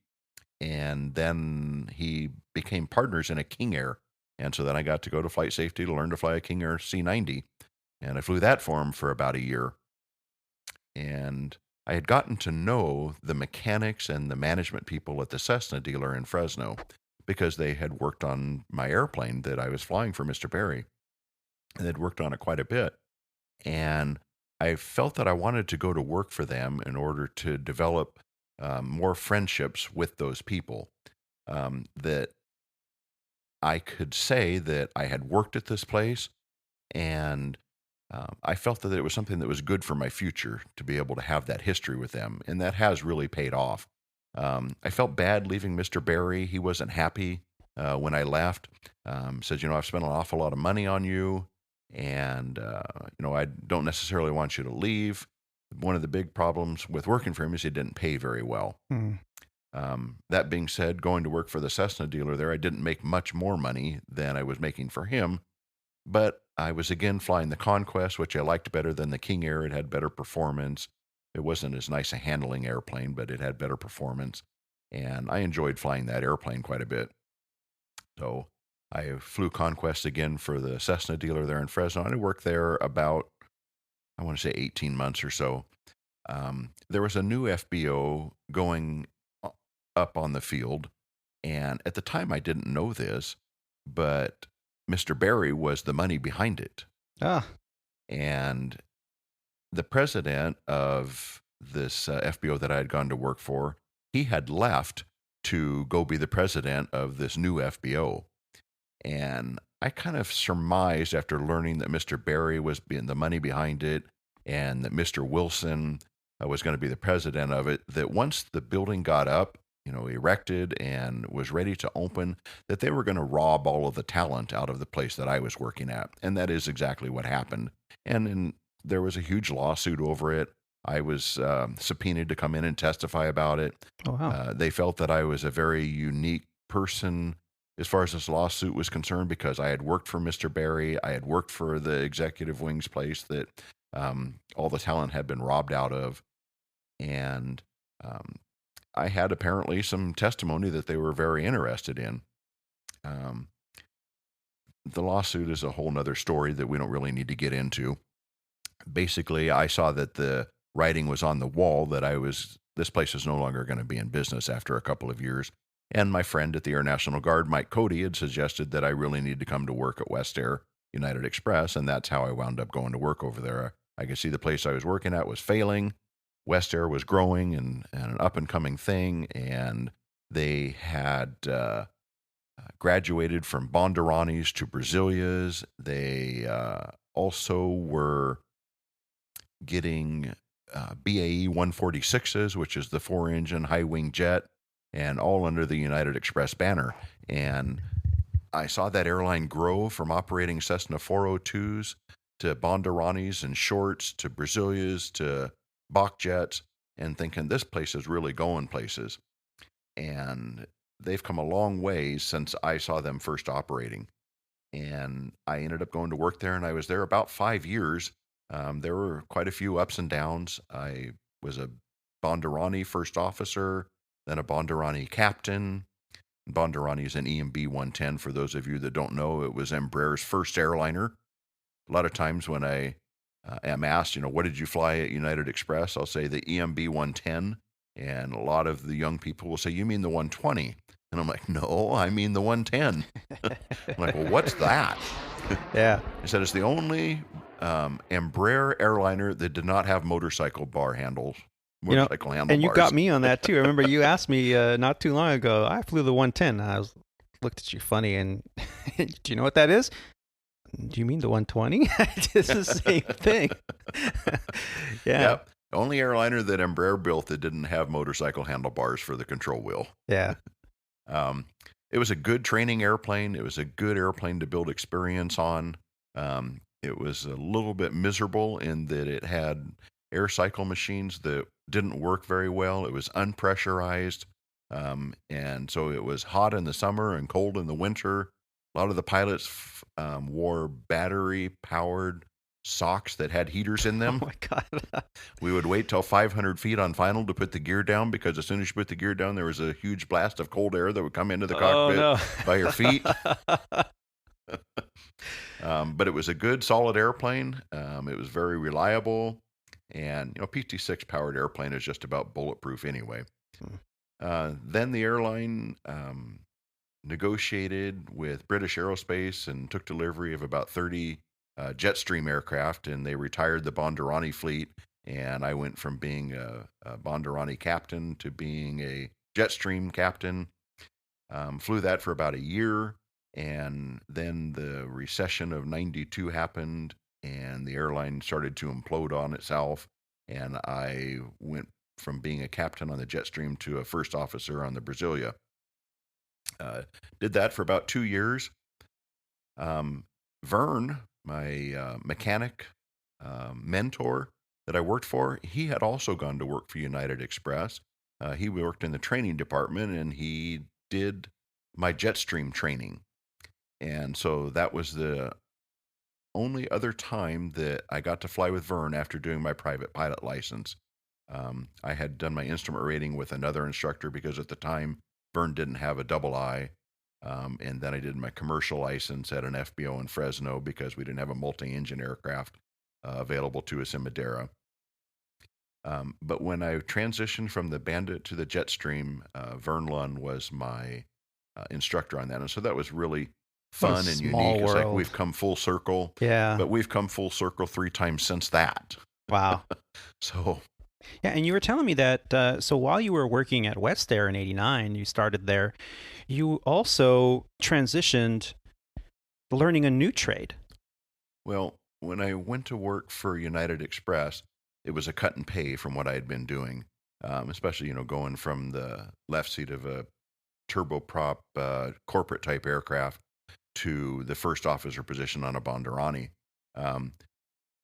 S2: And then he became partners in a King Air. And so then I got to go to flight safety to learn to fly a King Air C90. And I flew that for him for about a year. And I had gotten to know the mechanics and the management people at the Cessna dealer in Fresno because they had worked on my airplane that I was flying for Mr. Barry. And they'd worked on it quite a bit. And I felt that I wanted to go to work for them in order to develop more friendships with those people. That I could say that I had worked at this place, and I felt that it was something that was good for my future to be able to have that history with them, and that has really paid off. I felt bad leaving Mr. Barry. He wasn't happy when I left. Said, I've spent an awful lot of money on you, and, I don't necessarily want you to leave. One of the big problems with working for him is he didn't pay very well.
S1: Mm.
S2: That being said, going to work for the Cessna dealer there, I didn't make much more money than I was making for him. But I was again flying the Conquest, which I liked better than the King Air. It had better performance. It wasn't as nice a handling airplane, but it had better performance. And I enjoyed flying that airplane quite a bit. So I flew Conquest again for the Cessna dealer there in Fresno. And I worked there about, I want to say 18 months or so. There was a new FBO going up on the field. And at the time, I didn't know this, but Mr. Barry was the money behind it.
S1: Ah.
S2: And the president of this FBO that I had gone to work for, he had left to go be the president of this new FBO. And I kind of surmised after learning that Mr. Barry was being the money behind it and that Mr. Wilson was going to be the president of it, that once the building got up, erected and was ready to open, that they were going to rob all of the talent out of the place that I was working at. And that is exactly what happened. And then there was a huge lawsuit over it. I was subpoenaed to come in and testify about it.
S1: Oh, wow.
S2: They felt that I was a very unique person as far as this lawsuit was concerned, because I had worked for Mr. Barry. I had worked for the executive wings place that all the talent had been robbed out of. And I had apparently some testimony that they were very interested in. The lawsuit is a whole nother story that we don't really need to get into. Basically, I saw that the writing was on the wall that this place is no longer going to be in business after a couple of years. And my friend at the Air National Guard, Mike Cody, had suggested that I really need to come to work at WestAir United Express, and that's how I wound up going to work over there. I could see the place I was working at was failing. WestAir was growing and an up-and-coming thing, and they had graduated from Bandeirantes to Brasilias. They also were getting BAE 146s, which is the 4-engine high-wing jet, and all under the United Express banner. And I saw that airline grow from operating Cessna 402s to Bandeirantes and shorts to Brasilias to Bach jets, and thinking this place is really going places. And they've come a long way since I saw them first operating. And I ended up going to work there, and I was there about 5 years. There were quite a few ups and downs. I was a Bandeirani first officer, then a Bandeirani captain. Bandeirani is an EMB 110. For those of you that don't know, it was Embraer's first airliner. A lot of times when I am asked, what did you fly at United Express? I'll say the EMB 110. And a lot of the young people will say, you mean the 120? And I'm like, no, I mean the 110. I'm like, well, what's that?
S1: Yeah.
S2: He said it's the only Embraer airliner that did not have motorcycle handlebars.
S1: And you got me on that too. I remember you asked me not too long ago. I flew the 110. Looked at you funny, and do you know what that is? Do you mean the 120? It's the same thing. Yeah.
S2: Yep. Only airliner that Embraer built that didn't have motorcycle handlebars for the control wheel.
S1: Yeah.
S2: It was a good training airplane. It was a good airplane to build experience on. It was a little bit miserable in that it had air cycle machines that didn't work very well. It was unpressurized. And so it was hot in the summer and cold in the winter. A lot of the pilots wore battery-powered socks that had heaters in them.
S1: Oh my God.
S2: We would wait till 500 feet on final to put the gear down, because as soon as you put the gear down, there was a huge blast of cold air that would come into the cockpit by your feet. But it was a good, solid airplane. It was very reliable. And, PT-6 powered airplane is just about bulletproof anyway. Then the airline negotiated with British Aerospace and took delivery of about 30 Jetstream aircraft, and they retired the Bandeirani fleet. And I went from being a Bandeirani captain to being a Jetstream captain. Flew that for about a year, and then the recession of '92 happened, and the airline started to implode on itself. And I went from being a captain on the Jetstream to a first officer on the Brasilia. Did that for about 2 years. Vern, my mechanic mentor that I worked for, he had also gone to work for United Express. He worked in the training department, and he did my Jetstream training. And so that was the only other time that I got to fly with Vern after doing my private pilot license. I had done my instrument rating with another instructor, because at the time Vern didn't have a double I. And then I did my commercial license at an FBO in Fresno, because we didn't have a multi-engine aircraft available to us in Madeira. But when I transitioned from the Bandit to the Jetstream, Vern Lund was my instructor on that. And so that was really fun and unique. It's like we've come full circle.
S1: Yeah.
S2: But we've come full circle 3 times since that.
S1: Wow.
S2: So.
S1: Yeah, and you were telling me that, so while you were working at WestAir in '89, you started there, you also transitioned learning a new trade.
S2: Well, when I went to work for United Express, it was a cut and pay from what I had been doing, especially, going from the left seat of a turboprop corporate type aircraft to the first officer position on a Bandeirante. Um,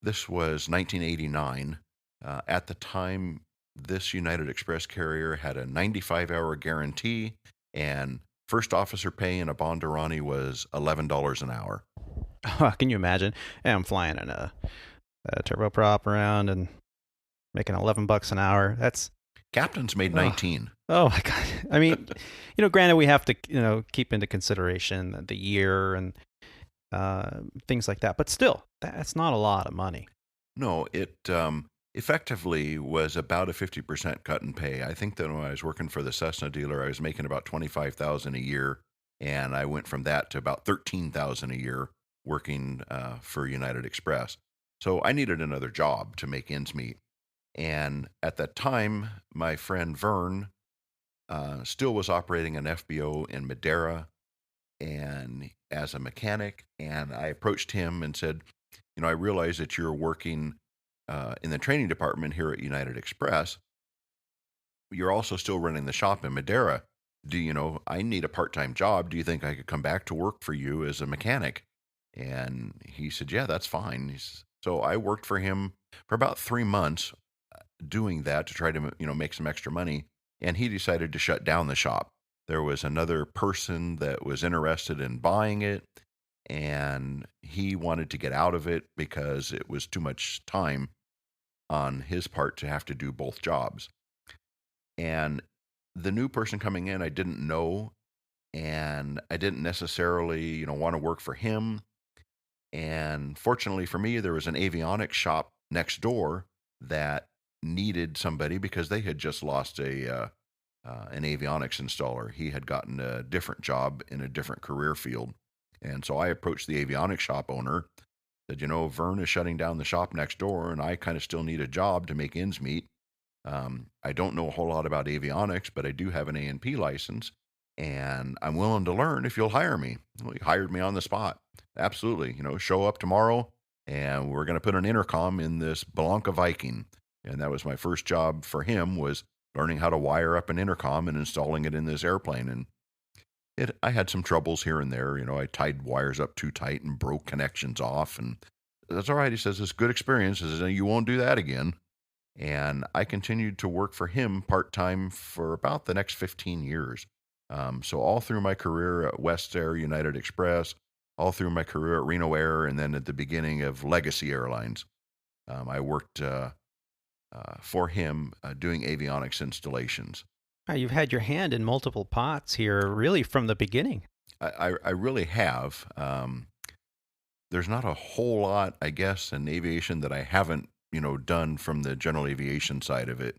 S2: this was 1989. At the time, this United Express carrier had a 95-hour guarantee, and first officer pay in a Bandeirante was $11 an hour.
S1: Can you imagine? Yeah, I'm flying in a turboprop around and making $11 an hour. That's
S2: Captains made 19.
S1: Oh my God. I mean, granted we have to, keep into consideration the year and things like that, but still, that's not a lot of money.
S2: No, it effectively was about a 50% cut in pay. I think that when I was working for the Cessna dealer, I was making about $25,000 a year, and I went from that to about $13,000 a year working for United Express. So I needed another job to make ends meet. And at that time, my friend Vern still was operating an FBO in Madeira and as a mechanic. And I approached him and said, I realize that you're working in the training department here at United Express. You're also still running the shop in Madeira. I need a part-time job. Do you think I could come back to work for you as a mechanic? And he said, yeah, that's fine. So I worked for him for about 3 months doing that to try to, make some extra money. And he decided to shut down the shop. There was another person that was interested in buying it, and he wanted to get out of it because it was too much time on his part to have to do both jobs. And the new person coming in, I didn't know, and I didn't necessarily, want to work for him. And fortunately for me, there was an avionics shop next door that needed somebody because they had just lost an avionics installer. He had gotten a different job in a different career field. And so I approached the avionics shop owner, said, Vern is shutting down the shop next door, and I kind of still need a job to make ends meet. I don't know a whole lot about avionics, but I do have an A&P license, and I'm willing to learn if you'll hire me. Well, he hired me on the spot. Absolutely. Show up tomorrow, and we're going to put an intercom in this Blanca Viking. And that was my first job for him, was learning how to wire up an intercom and installing it in this airplane. And I had some troubles here and there. I tied wires up too tight and broke connections off. And that's all right. He says, it's a good experience. He says, you won't do that again. And I continued to work for him part-time for about the next 15 years. So all through my career at West Air, United Express, all through my career at Reno Air, and then at the beginning of Legacy Airlines, I worked for him doing avionics installations.
S1: You've had your hand in multiple pots here, really from the beginning.
S2: I really have. There's not a whole lot, I guess, in aviation that I haven't, done from the general aviation side of it.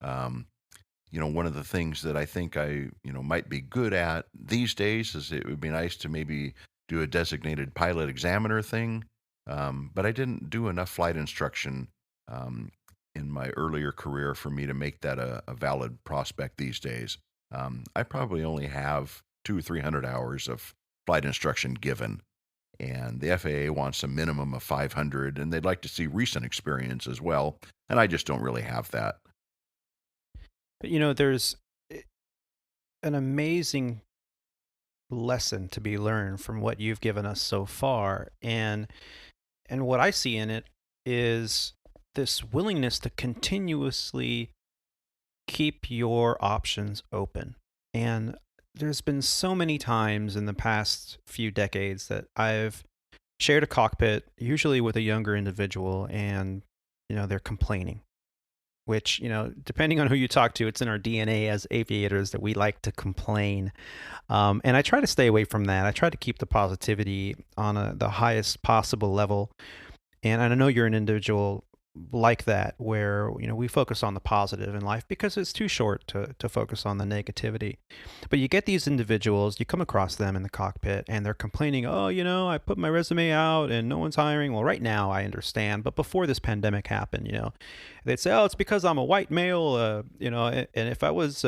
S2: One of the things that I think I, might be good at these days is it would be nice to maybe do a designated pilot examiner thing. But I didn't do enough flight instruction in my earlier career for me to make that a valid prospect these days. I probably only have 200 or 300 hours of flight instruction given, and the FAA wants a minimum of 500, and they'd like to see recent experience as well, and I just don't really have that.
S1: But there's an amazing lesson to be learned from what you've given us so far, and what I see in it is this willingness to continuously keep your options open. And there's been so many times in the past few decades that I've shared a cockpit, usually with a younger individual, and they're complaining, which, depending on who you talk to, it's in our DNA as aviators that we like to complain. And I try to stay away from that. I try to keep the positivity on the highest possible level. And I know you're an individual like that, where we focus on the positive in life because it's too short to focus on the negativity. But you get these individuals, you come across them in the cockpit, and they're complaining, I put my resume out and no one's hiring. Well, right now I understand, but before this pandemic happened, they'd say, it's because I'm a white male, and if I was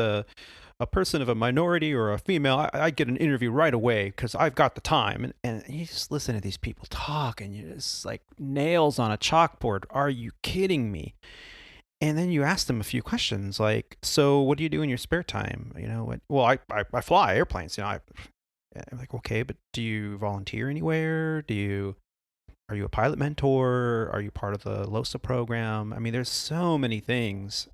S1: a person of a minority or a female, I get an interview right away because I've got the time. And you just listen to these people talk, and it's like nails on a chalkboard. Are you kidding me? And then you ask them a few questions like, so what do you do in your spare time? I fly airplanes. I'm like, okay, but do you volunteer anywhere? Are you a pilot mentor? Are you part of the LOSA program? I mean, there's so many things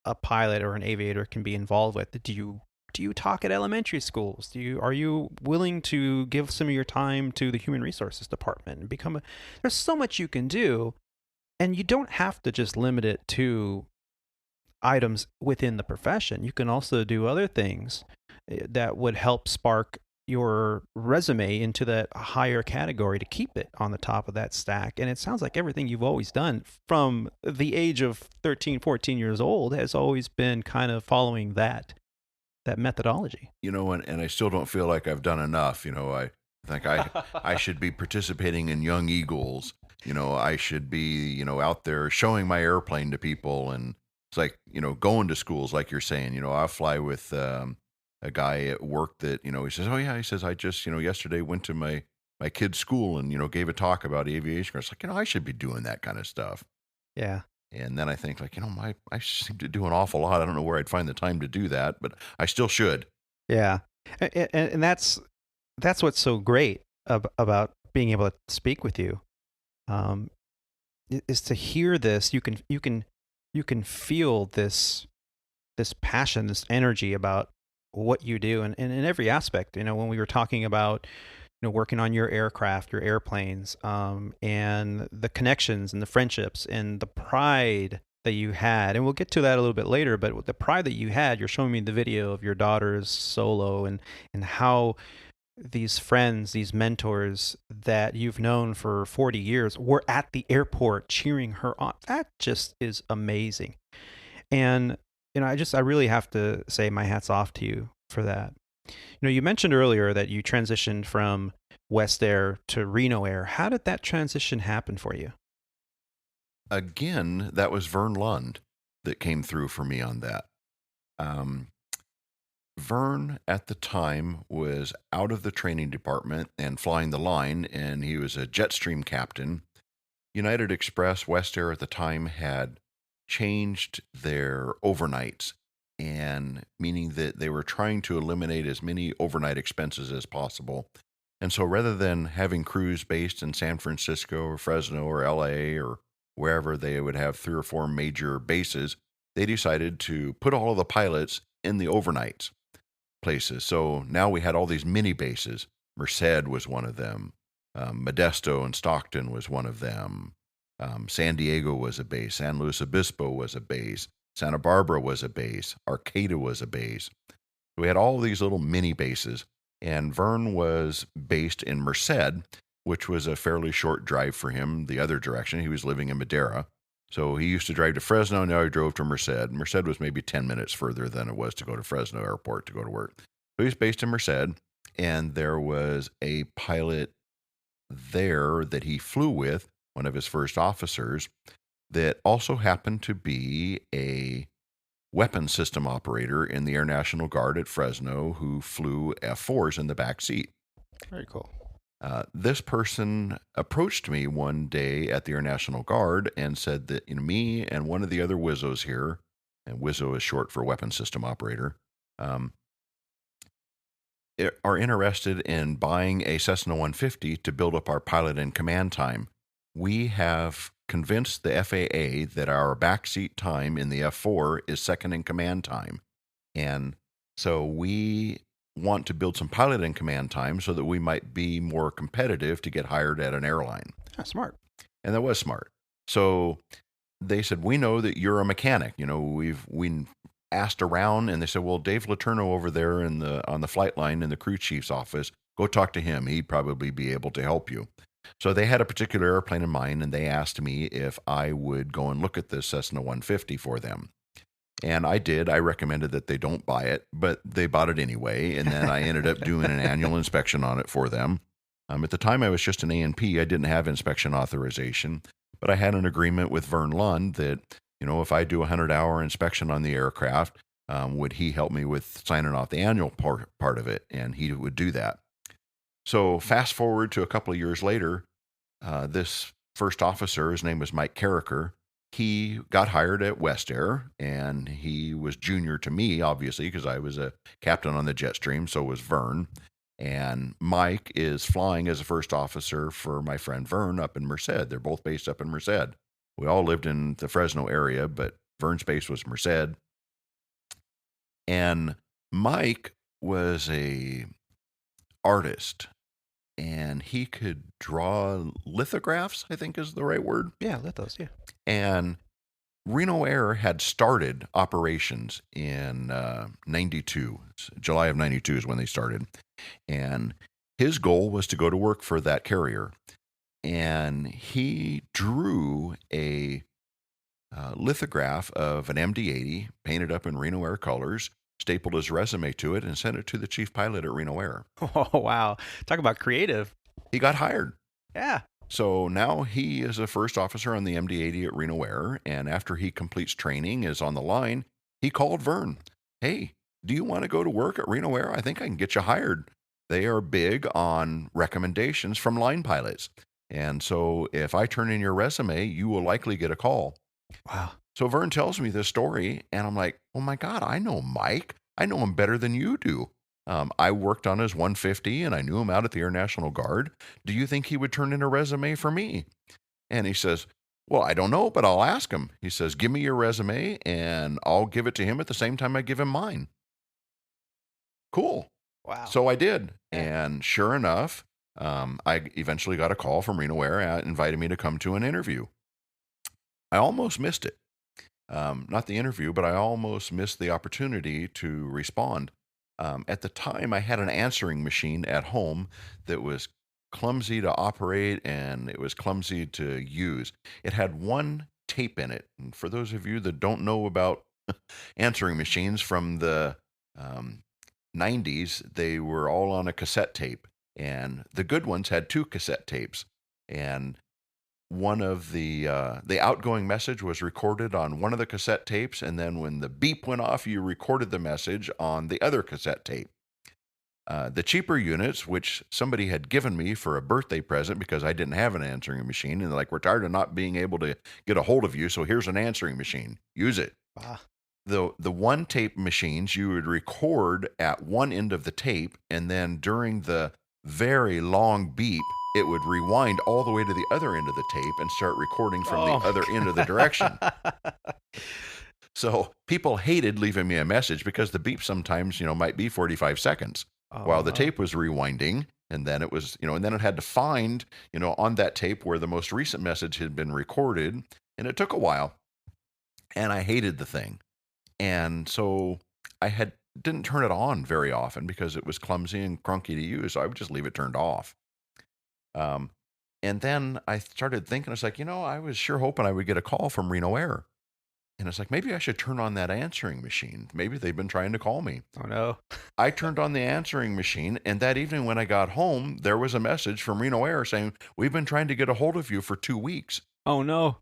S1: a pilot or an aviator can be involved with. Do you talk at elementary schools? Are you willing to give some of your time to the human resources department and there's so much you can do, and you don't have to just limit it to items within the profession. You can also do other things that would help spark your resume into that higher category to keep it on the top of that stack. And it sounds like everything you've always done from the age of 13, 14 years old has always been kind of following that methodology.
S2: And I still don't feel like I've done enough. I think I should be participating in Young Eagles. I should be, out there showing my airplane to people. And it's like, going to schools, like you're saying, I fly with a guy at work that, he says, oh yeah, he says, I just, yesterday went to my kid's school and, gave a talk about aviation. It's like, I should be doing that kind of stuff.
S1: Yeah.
S2: And then I think like, I seem to do an awful lot. I don't know where I'd find the time to do that, but I still should.
S1: Yeah. And that's what's so great about being able to speak with you, is to hear this. You can feel this passion, this energy about what you do, and in every aspect. When we were talking about working on your aircraft, your airplanes, and the connections and the friendships and the pride that you had, and we'll get to that a little bit later, but with the pride that you had, you're showing me the video of your daughter's solo and how these friends, these mentors that you've known for 40 years were at the airport cheering her on. That just is amazing. And I really have to say my hat's off to you for that. You mentioned earlier that you transitioned from West Air to Reno Air. How did that transition happen for you?
S2: Again, that was Vern Lund that came through for me on that. Vern at the time was out of the training department and flying the line, and he was a Jetstream captain. United Express, West Air at the time had changed their overnights, and meaning that they were trying to eliminate as many overnight expenses as possible. And so rather than having crews based in San Francisco or Fresno or LA or wherever they would have 3 or 4 major bases, they decided to put all of the pilots in the overnights places. So now we had all these mini bases. Merced was one of them. Modesto and Stockton was one of them. San Diego was a base. San Luis Obispo was a base. Santa Barbara was a base. Arcata was a base. We had all these little mini bases, and Vern was based in Merced, which was a fairly short drive for him the other direction. He was living in Madera. So he used to drive to Fresno. Now he drove to Merced. Merced was maybe 10 minutes further than it was to go to Fresno Airport to go to work. So he's based in Merced, and there was a pilot there that he flew with, one of his first officers, that also happened to be a weapons system operator in the Air National Guard at Fresno who flew F4s in the back seat.
S1: Very cool.
S2: This person approached me one day at the Air National Guard and said that me and one of the other Wizzos here, and Wizzo is short for weapons system operator, are interested in buying a Cessna 150 to build up our pilot and command time. We have convinced the FAA that our backseat time in the F4 is second in command time. And so we want to build some pilot and command time so that we might be more competitive to get hired at an airline.
S1: Smart.
S2: And that was smart. So they said, we know that you're a mechanic. We asked around, and they said, well, Dave LeTourneau over there on the flight line in the crew chief's office, go talk to him. He'd probably be able to help you. So they had a particular airplane in mind, and they asked me if I would go and look at this Cessna 150 for them. And I did. I recommended that they don't buy it, but they bought it anyway. And then I ended up doing an annual inspection on it for them. At the time, I was just an A&P. I didn't have inspection authorization, but I had an agreement with Vern Lund that, if I do a 100-hour inspection on the aircraft, would he help me with signing off the annual part of it, and he would do that. So fast forward to a couple of years later, this first officer, his name was Mike Carricker, he got hired at West Air, and he was junior to me, obviously, because I was a captain on the Jetstream, so was Vern. And Mike is flying as a first officer for my friend Vern up in Merced. They're both based up in Merced. We all lived in the Fresno area, but Vern's base was Merced. And Mike was a artist, and he could draw lithographs, I think is the right word.
S1: Yeah, lithos, yeah.
S2: And Reno Air had started operations in 92. July of 92 is when they started. And his goal was to go to work for that carrier. And he drew a lithograph of an MD-80 painted up in Reno Air colors, stapled his resume to it, and sent it to the chief pilot at Reno Air.
S1: Oh, wow. Talk about creative.
S2: He got hired.
S1: Yeah.
S2: So now he is a first officer on the MD-80 at Reno Air, and after he completes training, is on the line, he called Vern. Hey, do you want to go to work at Reno Air? I think I can get you hired. They are big on recommendations from line pilots. And so if I turn in your resume, you will likely get a call.
S1: Wow.
S2: So Vern tells me this story, and I'm like, oh my God, I know Mike. I know him better than you do. I worked on his 150, and I knew him out at the Air National Guard. Do you think he would turn in a resume for me? And he says, well, I don't know, but I'll ask him. He says, give me your resume, and I'll give it to him at the same time I give him mine. Cool.
S1: Wow.
S2: So I did. And sure enough, I eventually got a call from Reno Air inviting me to come to an interview. I almost missed it. Not the interview, but I almost missed the opportunity to respond. At the time, I had an answering machine at home that was clumsy to operate, and it was clumsy to use. It had one tape in it. And for those of you that don't know about answering machines from the 90s, they were all on a cassette tape. And the good ones had 2 cassette tapes. And one of the outgoing message was recorded on one of the cassette tapes, and then when the beep went off, you recorded the message on the other cassette tape. The cheaper units, which somebody had given me for a birthday present because I didn't have an answering machine, and they're like, we're tired of not being able to get a hold of you, so here's an answering machine. Use it.
S1: Wow.
S2: The one tape machines, you would record at one end of the tape, and then during the very long beep, it would rewind all the way to the other end of the tape and start recording from the other end of the direction. So people hated leaving me a message because the beep sometimes, might be 45 seconds while the tape was rewinding. And then it was, and then it had to find, on that tape where the most recent message had been recorded. And it took a while. And I hated the thing. And so I didn't turn it on very often because it was clumsy and clunky to use. So I would just leave it turned off. And then I started thinking, I was like, I was sure hoping I would get a call from Reno Air. And it's like, maybe I should turn on that answering machine. Maybe they've been trying to call me.
S1: Oh, no.
S2: I turned on the answering machine, and that evening when I got home, there was a message from Reno Air saying, we've been trying to get a hold of you for 2 weeks.
S1: Oh, no.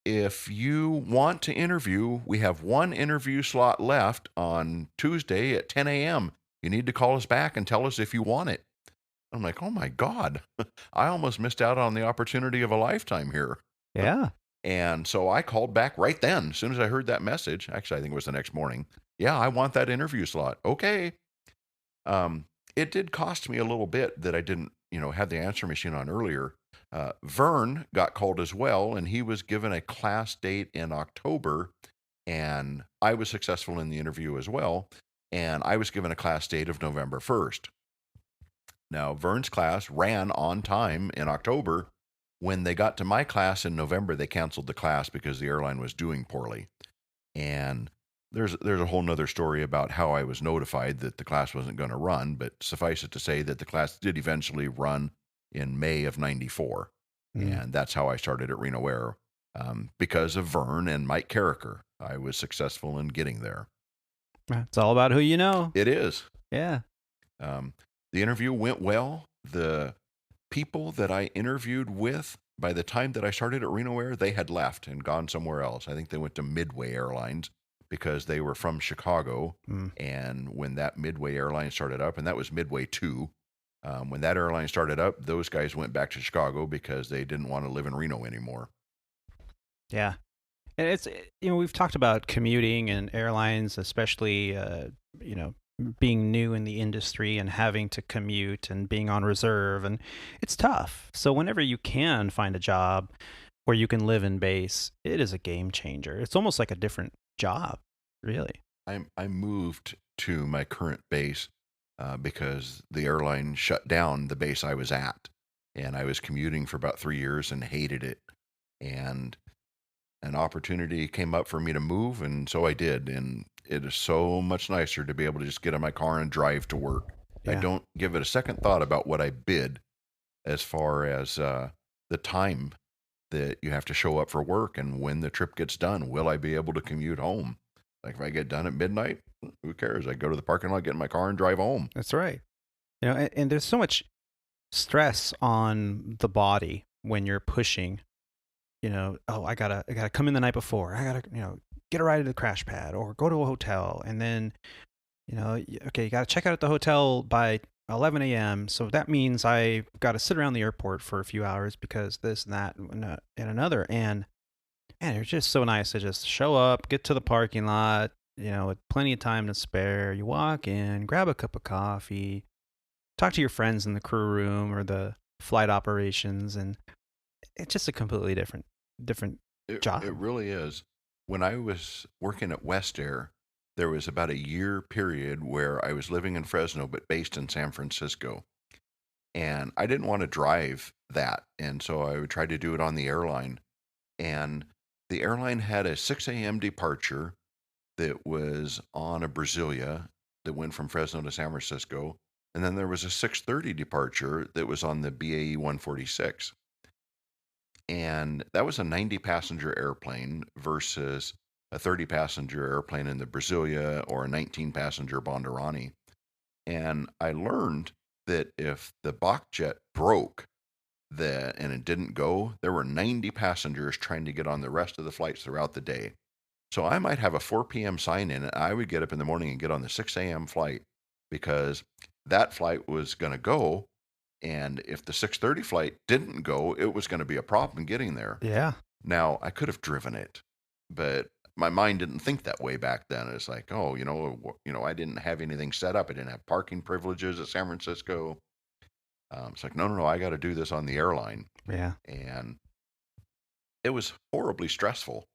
S2: If you want to interview, we have one interview slot left on Tuesday at 10 a.m. You need to call us back and tell us if you want it. I'm like, oh my God, I almost missed out on the opportunity of a lifetime here.
S1: Yeah.
S2: And so I called back right then. As soon as I heard that message, actually, I think it was the next morning. Yeah, I want that interview slot. Okay. It did cost me a little bit that I didn't, have the answer machine on earlier. Vern got called as well, and he was given a class date in October, and I was successful in the interview as well. And I was given a class date of November 1st. Now, Vern's class ran on time in October. When they got to my class in November, they canceled the class because the airline was doing poorly. And there's a whole nother story about how I was notified that the class wasn't going to run, but suffice it to say that the class did eventually run in May of 94. And that's how I started at Reno Air. Because of Vern and Mike Carricker, I was successful in getting there.
S1: It's all about who you know.
S2: It is.
S1: Yeah.
S2: The interview went well. The people that I interviewed with, by the time that I started at Reno Air, they had left and gone somewhere else. I think they went to Midway Airlines. because they were from Chicago.
S1: Mm.
S2: And when that Midway airline started up, and that was Midway 2, when that airline started up, those guys went back to Chicago because they didn't want to live in Reno anymore.
S1: Yeah. And it's, we've talked about commuting and airlines, especially, being new in the industry and having to commute and being on reserve. And it's tough. So whenever you can find a job where you can live in base, it is a game changer. It's almost like a different job, really.
S2: I moved to my current base because the airline shut down the base I was at. And I was commuting for about 3 years and hated it. And an opportunity came up for me to move, and so I did. And it is so much nicer to be able to just get in my car and drive to work. I
S1: Yeah.
S2: don't give it a second thought about what I bid as far as the time that you have to show up for work and when the trip gets done. Will I be able to commute home? Like if I get done at midnight, who cares? I go to the parking lot, get in my car, and drive home.
S1: That's right. And there's so much stress on the body when you're pushing. Oh, I gotta come in the night before. I gotta, get a ride to the crash pad or go to a hotel, and then, okay, you gotta check out at the hotel by 11 a.m. So that means I gotta sit around the airport for a few hours because this and that and another. And man, it's just so nice to just show up, get to the parking lot, with plenty of time to spare. You walk in, grab a cup of coffee, talk to your friends in the crew room or the flight operations, and it's just a completely different job.
S2: It really is. When I was working at West Air, there was about a year period where I was living in Fresno but based in San Francisco. And I didn't want to drive that. And so I would try to do it on the airline. And the airline had a 6 a.m. departure that was on a Brasilia that went from Fresno to San Francisco. And then there was a 6:30 departure that was on the BAE 146. And that was a 90 passenger airplane versus a 30 passenger airplane in the Brasilia or a 19 passenger Bandeirantes. And I learned that if the Bach jet broke and it didn't go, there were 90 passengers trying to get on the rest of the flights throughout the day. So I might have a 4 p.m. sign in, and I would get up in the morning and get on the 6 a.m. flight because that flight was going to go. And if the 6:30 flight didn't go, it was going to be a problem getting there.
S1: Yeah.
S2: Now, I could have driven it, but my mind didn't think that way back then. It's like, oh, I didn't have anything set up. I didn't have parking privileges at San Francisco. It's like, no, I got to do this on the airline.
S1: Yeah.
S2: And it was horribly stressful.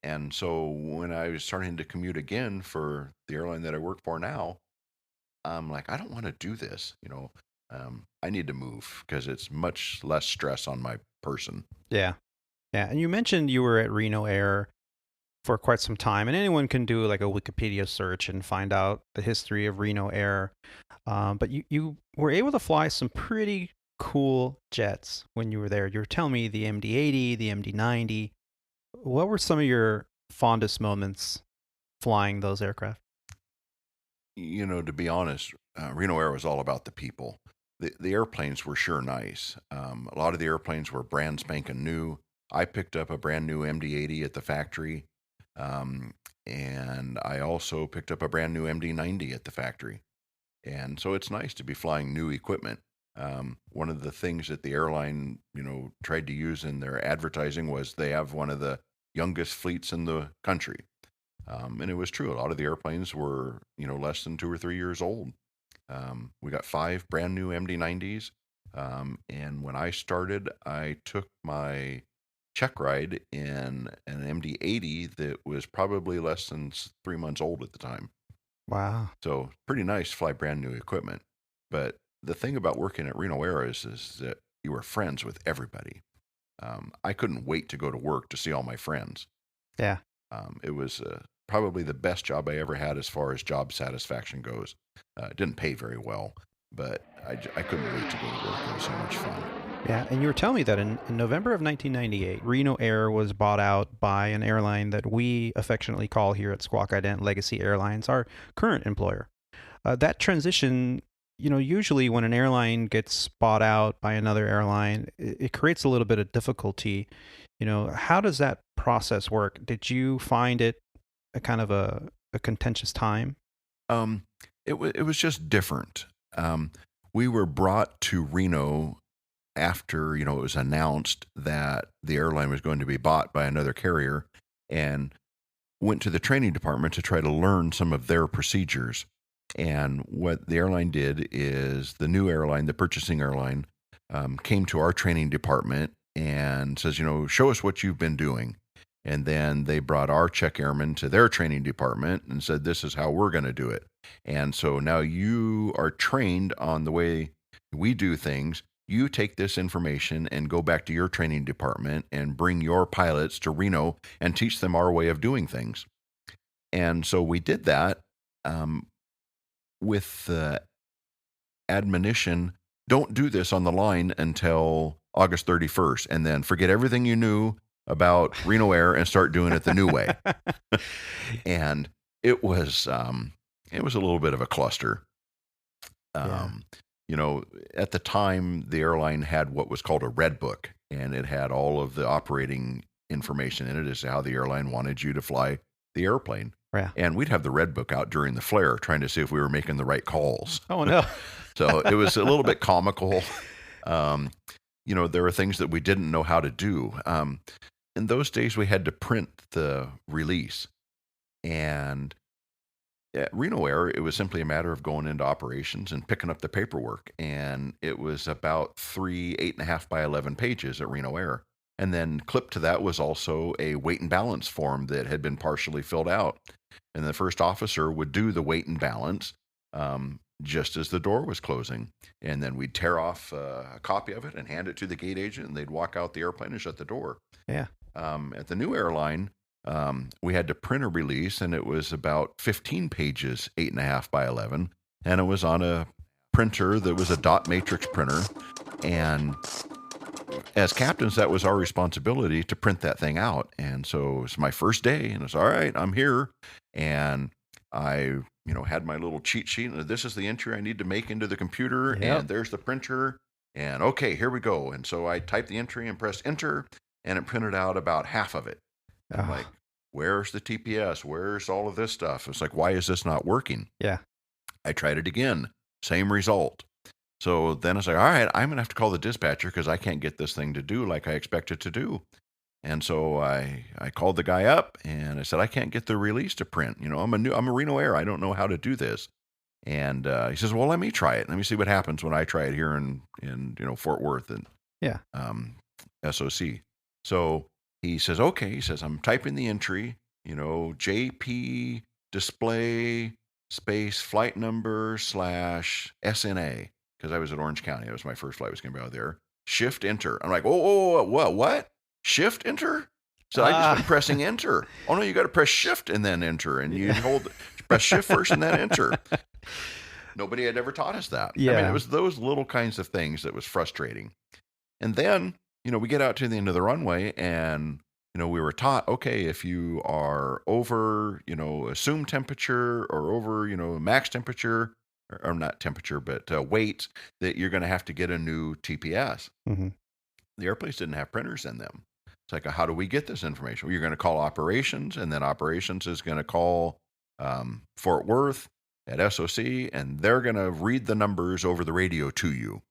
S2: And so when I was starting to commute again for the airline that I work for now, I'm like, I don't want to do this. I need to move because it's much less stress on my person.
S1: Yeah. Yeah. And you mentioned you were at Reno Air for quite some time, and anyone can do like a Wikipedia search and find out the history of Reno Air. But you were able to fly some pretty cool jets when you were there. You were telling me the MD-80, the MD-90. What were some of your fondest moments flying those aircraft?
S2: To be honest, Reno Air was all about the people. The airplanes were sure nice. A lot of the airplanes were brand spanking new. I picked up a brand new MD-80 at the factory. And I also picked up a brand new MD-90 at the factory. And so it's nice to be flying new equipment. One of the things that the airline, tried to use in their advertising was they have one of the youngest fleets in the country. And it was true. A lot of the airplanes were, less than 2 or 3 years old. We got 5 brand new MD-90s. And when I started, I took my check ride in an MD-80 that was probably less than 3 months old at the time.
S1: Wow.
S2: So pretty nice to fly brand new equipment. But the thing about working at Reno Air is that you were friends with everybody. I couldn't wait to go to work to see all my friends.
S1: Yeah.
S2: It was probably the best job I ever had as far as job satisfaction goes. It didn't pay very well, but I couldn't wait to go to work. It was so much fun.
S1: Yeah, and you were telling me that in November of 1998, Reno Air was bought out by an airline that we affectionately call here at Squawk Ident Legacy Airlines, our current employer. That transition, usually when an airline gets bought out by another airline, it creates a little bit of difficulty. How does that process work? Did you find it a kind of a contentious time?
S2: Um, it was just different. We were brought to Reno after it was announced that the airline was going to be bought by another carrier, and went to the training department to try to learn some of their procedures. And what the airline did is the new airline, the purchasing airline, came to our training department and says, show us what you've been doing. And then they brought our check airmen to their training department and said, this is how we're going to do it. And so now you are trained on the way we do things. You take this information and go back to your training department and bring your pilots to Reno and teach them our way of doing things. And so we did that with the admonition, don't do this on the line until August 31st, and then forget everything you knew about Reno Air and start doing it the new way. And it was a little bit of a cluster. At the time, the airline had what was called a red book, and it had all of the operating information in it as to how the airline wanted you to fly the airplane.
S1: Yeah.
S2: And we'd have the red book out during the flare trying to see if we were making the right calls.
S1: Oh, no.
S2: So it was a little bit comical. There were things that we didn't know how to do. In those days, we had to print the release. And at Reno Air, it was simply a matter of going into operations and picking up the paperwork. And it was about 3 8.5 by 11 pages at Reno Air. And then clipped to that was also a weight and balance form that had been partially filled out. And the first officer would do the weight and balance just as the door was closing. And then we'd tear off a copy of it and hand it to the gate agent, and they'd walk out the airplane and shut the door.
S1: Yeah.
S2: At the new airline, we had to print a release, and it was about 15 pages, 8.5 by 11. And it was on a printer that was a dot matrix printer. And as captains, that was our responsibility to print that thing out. And so it was my first day, and it's all right, I'm here. And I, had my little cheat sheet, and this is the entry I need to make into the computer.
S1: Yep.
S2: And there's the printer. And okay, here we go. And so I typed the entry and pressed enter, and it printed out about half of it. I'm like, where's the TPS? Where's all of this stuff? It's like, why is this not working?
S1: Yeah.
S2: I tried it again. Same result. So then I was like, all right, I'm going to have to call the dispatcher because I can't get this thing to do like I expect it to do. And so I called the guy up and I said, I can't get the release to print. I'm a Reno Air. I don't know how to do this. And he says, well, let me try it. Let me see what happens when I try it here in Fort Worth and SOC. So he says, okay. He says, I'm typing the entry, JP display space flight number / SNA. Because I was at Orange County. That was my first flight. Was going to be out there. Shift enter. I'm like, oh, what? Shift enter? So I just been pressing enter. Oh no, you got to press shift and then enter, and you press shift first and then enter. Nobody had ever taught us that.
S1: Yeah.
S2: I mean, it was those little kinds of things that was frustrating. And then, we get out to the end of the runway, and we were taught, okay, if you are over, assumed temperature or over, max temperature. Or not temperature, but weight, that you're going to have to get a new TPS.
S1: Mm-hmm.
S2: The airplanes didn't have printers in them. It's like, how do we get this information? Well, you're going to call operations, and then operations is going to call Fort Worth at SOC, and they're going to read the numbers over the radio to you.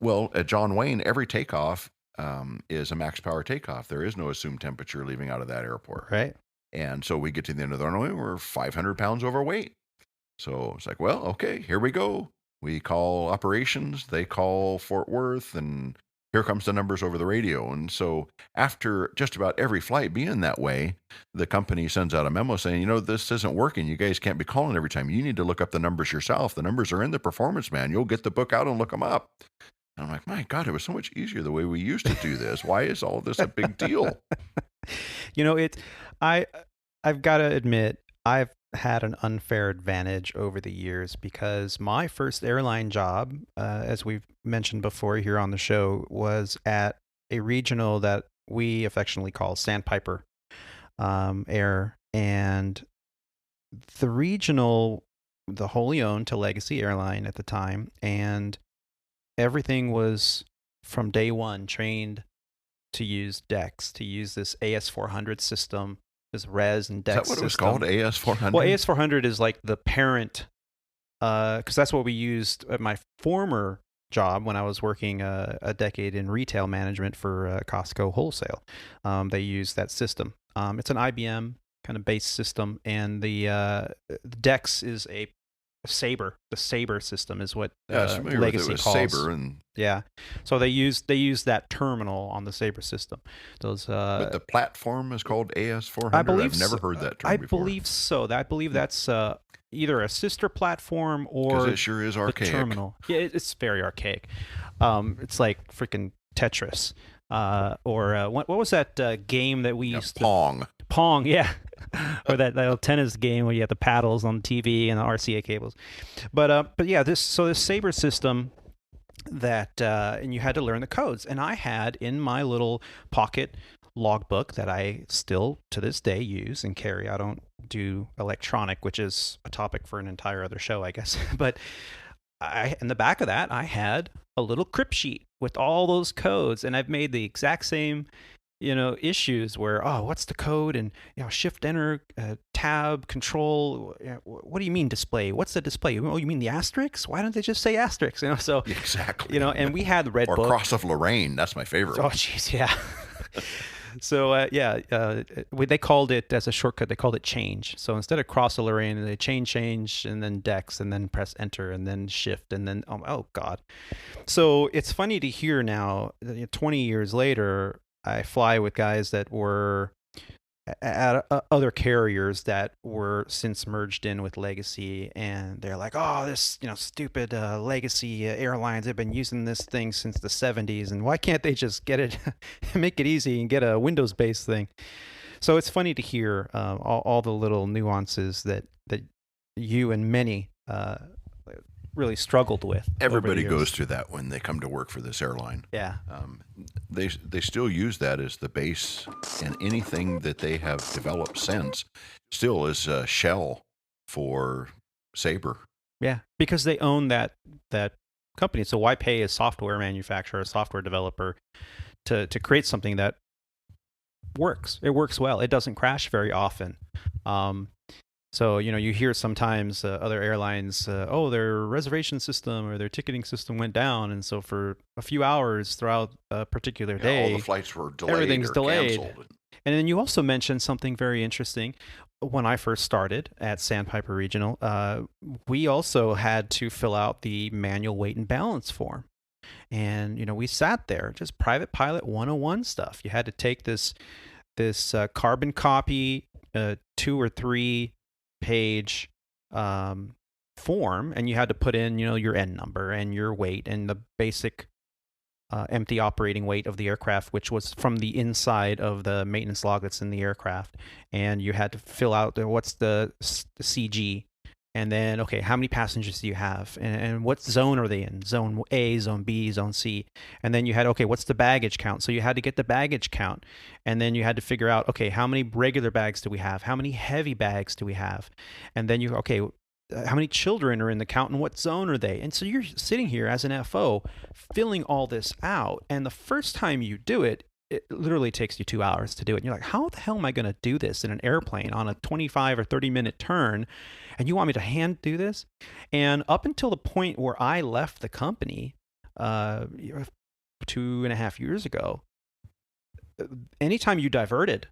S2: Well, at John Wayne, every takeoff is a max power takeoff. There is no assumed temperature leaving out of that airport.
S1: Right.
S2: And so we get to the end of the runway, we're 500 pounds overweight. So it's like, well, okay, here we go. We call operations, they call Fort Worth, and here comes the numbers over the radio. And so after just about every flight being that way, the company sends out a memo saying, this isn't working. You guys can't be calling every time. You need to look up the numbers yourself. The numbers are in the performance manual. Get the book out and look them up. And I'm like, my God, it was so much easier the way we used to do this. Why is all this a big deal?
S1: I've got to admit, I've had an unfair advantage over the years because my first airline job, as we've mentioned before here on the show, was at a regional that we affectionately call Sandpiper Air. And the regional, the wholly owned to Legacy Airline at the time, and everything was from day one trained to use DEX, to use this AS400 system. this res and
S2: Is
S1: dex
S2: that what it was
S1: system.
S2: called? AS400?
S1: Well, AS400 is like the parent, because that's what we used at my former job when I was working a decade in retail management for Costco wholesale. They use that system. It's an IBM kind of base system, and the dex is a Sabre. The Sabre system is what
S2: Yeah, I was familiar with it.
S1: Legacy
S2: It was
S1: calls.
S2: Sabre, and
S1: Yeah, so they use that terminal on the Sabre system. Those.
S2: but the platform is called AS400.
S1: I believe
S2: I've never heard that term before.
S1: I believe so. I believe that's either a sister platform
S2: Because
S1: or
S2: it sure is
S1: the
S2: archaic.
S1: terminal. Yeah, it's very archaic. It's like freaking Tetris. Or what was that game that we used to...
S2: Pong.
S1: Pong, yeah. Or that little tennis game where you have the paddles on the TV and the RCA cables. But yeah, this Sabre system that and you had to learn the codes. And I had in my little pocket logbook that I still to this day use and carry. I don't do electronic, which is a topic for an entire other show, I guess. But in the back of that, I had a little crypt sheet with all those codes, and I've made the exact same, issues where, what's the code? And, shift enter, tab, control. What do you mean display? What's the display? Oh, you mean the asterisk? Why don't they just say asterisk? So
S2: Exactly.
S1: and we had the red book.
S2: Or Cross of Lorraine. That's my favorite.
S1: Oh, jeez, yeah. So they called it, as a shortcut, they called it change. So instead of cross of Lorraine, they change, and then dex, and then press enter, and then shift, and then oh god. So it's funny to hear now, 20 years later, I fly with guys that were at other carriers that were since merged in with Legacy, and they're like, oh, this stupid Legacy airlines have been using this thing since the 70s, and why can't they just get it make it easy and get a Windows based thing? So it's funny to hear all the little nuances that you and many really struggled with.
S2: Everybody goes through that when they come to work for this airline.
S1: Yeah.
S2: They still use that as the base, and anything that they have developed since still is a shell for Sabre.
S1: Yeah, because they own that company. So why pay a software manufacturer, a software developer to create something that works? It works well. It doesn't crash very often. So, you hear sometimes other airlines, their reservation system or their ticketing system went down. And so for a few hours throughout a particular day,
S2: all the flights were delayed.
S1: Everything's delayed.
S2: Canceled.
S1: And then you also mentioned something very interesting. When I first started at Sandpiper Regional, we also had to fill out the manual weight and balance form. And, we sat there, just private pilot 101 stuff. You had to take this carbon copy, 2 or 3 page form, and you had to put in your N number and your weight and the basic empty operating weight of the aircraft, which was from the inside of the maintenance log that's in the aircraft. And you had to fill out what's the CG, and then how many passengers do you have, and what zone are they in? Zone A, zone B, zone C. And then you had what's the baggage count? So you had to get the baggage count, and then you had to figure out how many regular bags do we have? How many heavy bags do we have? And then how many children are in the count, and what zone are they? And so you're sitting here as an FO filling all this out, and the first time you do it, it literally takes you 2 hours to do it. And you're like, how the hell am I going to do this in an airplane on a 25 or 30-minute turn? And you want me to hand do this? And up until the point where I left the company 2.5 years ago, anytime you diverted,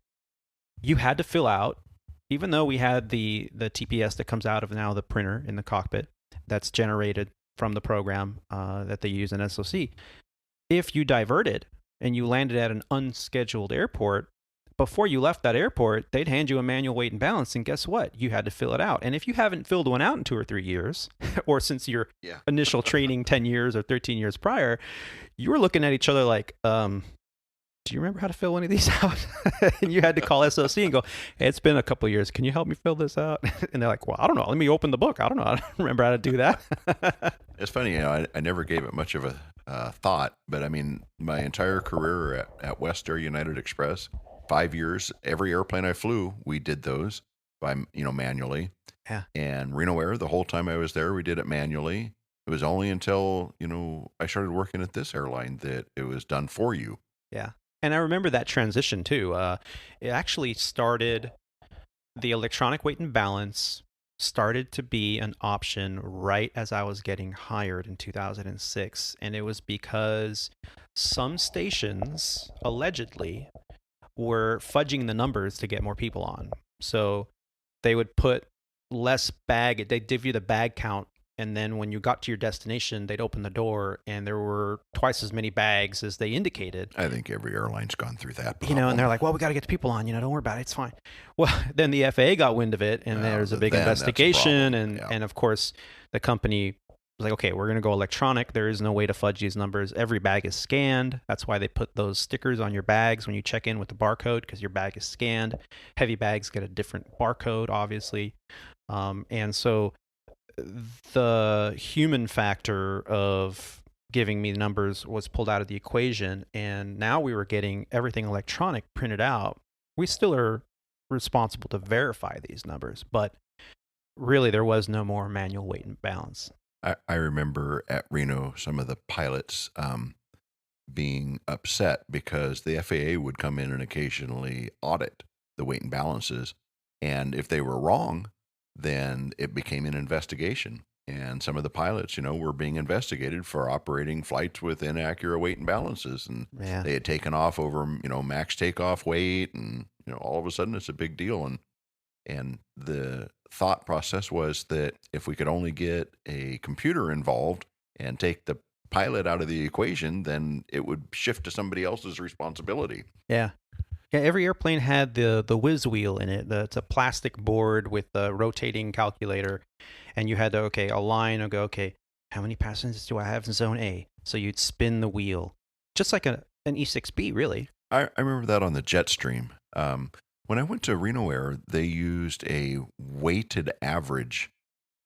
S1: you had to fill out, even though we had the TPS that comes out of now the printer in the cockpit that's generated from the program that they use in SOC. If you diverted and you landed at an unscheduled airport, before you left that airport, they'd hand you a manual weight and balance, and guess what? You had to fill it out. And if you haven't filled one out in 2 or 3 years, or since your initial training 10 years or 13 years prior, you were looking at each other like, do you remember how to fill one of these out? And you had to call SOC and go, hey, it's been a couple of years. Can you help me fill this out? And they're like, well, I don't know. Let me open the book. I don't know. I don't remember how to do that.
S2: It's funny, I never gave it much of a thought, but I mean, my entire career at West Air United Express, 5 years, every airplane I flew, we did those by, manually.
S1: Yeah.
S2: And Reno Air, the whole time I was there, we did it manually. It was only until, I started working at this airline that it was done for you.
S1: Yeah. And I remember that transition too. It actually started the electronic weight and balance started to be an option right as I was getting hired in 2006. And it was because some stations allegedly were fudging the numbers to get more people on. So they would put less bag, they'd give you the bag count, and then when you got to your destination, they'd open the door and there were twice as many bags as they indicated.
S2: I think every airline's gone through that problem.
S1: You know, and they're like, well, we got to get the people on, don't worry about it, it's fine. Well, then the FAA got wind of it, and there's a big investigation, and of course the company was like, okay, we're going to go electronic. There is no way to fudge these numbers. Every bag is scanned. That's why they put those stickers on your bags when you check in with the barcode, because your bag is scanned. Heavy bags get a different barcode, obviously. And so the human factor of giving me the numbers was pulled out of the equation, and now we were getting everything electronic printed out. We still are responsible to verify these numbers, but really there was no more manual weight and balance.
S2: I remember at Reno some of the pilots being upset because the FAA would come in and occasionally audit the weight and balances, and if they were wrong, then it became an investigation. And some of the pilots, were being investigated for operating flights with inaccurate weight and balances. And they had taken off over, max takeoff weight. And, all of a sudden it's a big deal. And the thought process was that if we could only get a computer involved and take the pilot out of the equation, then it would shift to somebody else's responsibility.
S1: Yeah. Yeah, every airplane had the whiz wheel in it. It's a plastic board with a rotating calculator, and you had to align and go, okay, how many passengers do I have in zone A? So you'd spin the wheel, just like an E6B, really.
S2: I remember that on the Jetstream. When I went to Reno Air, they used a weighted average,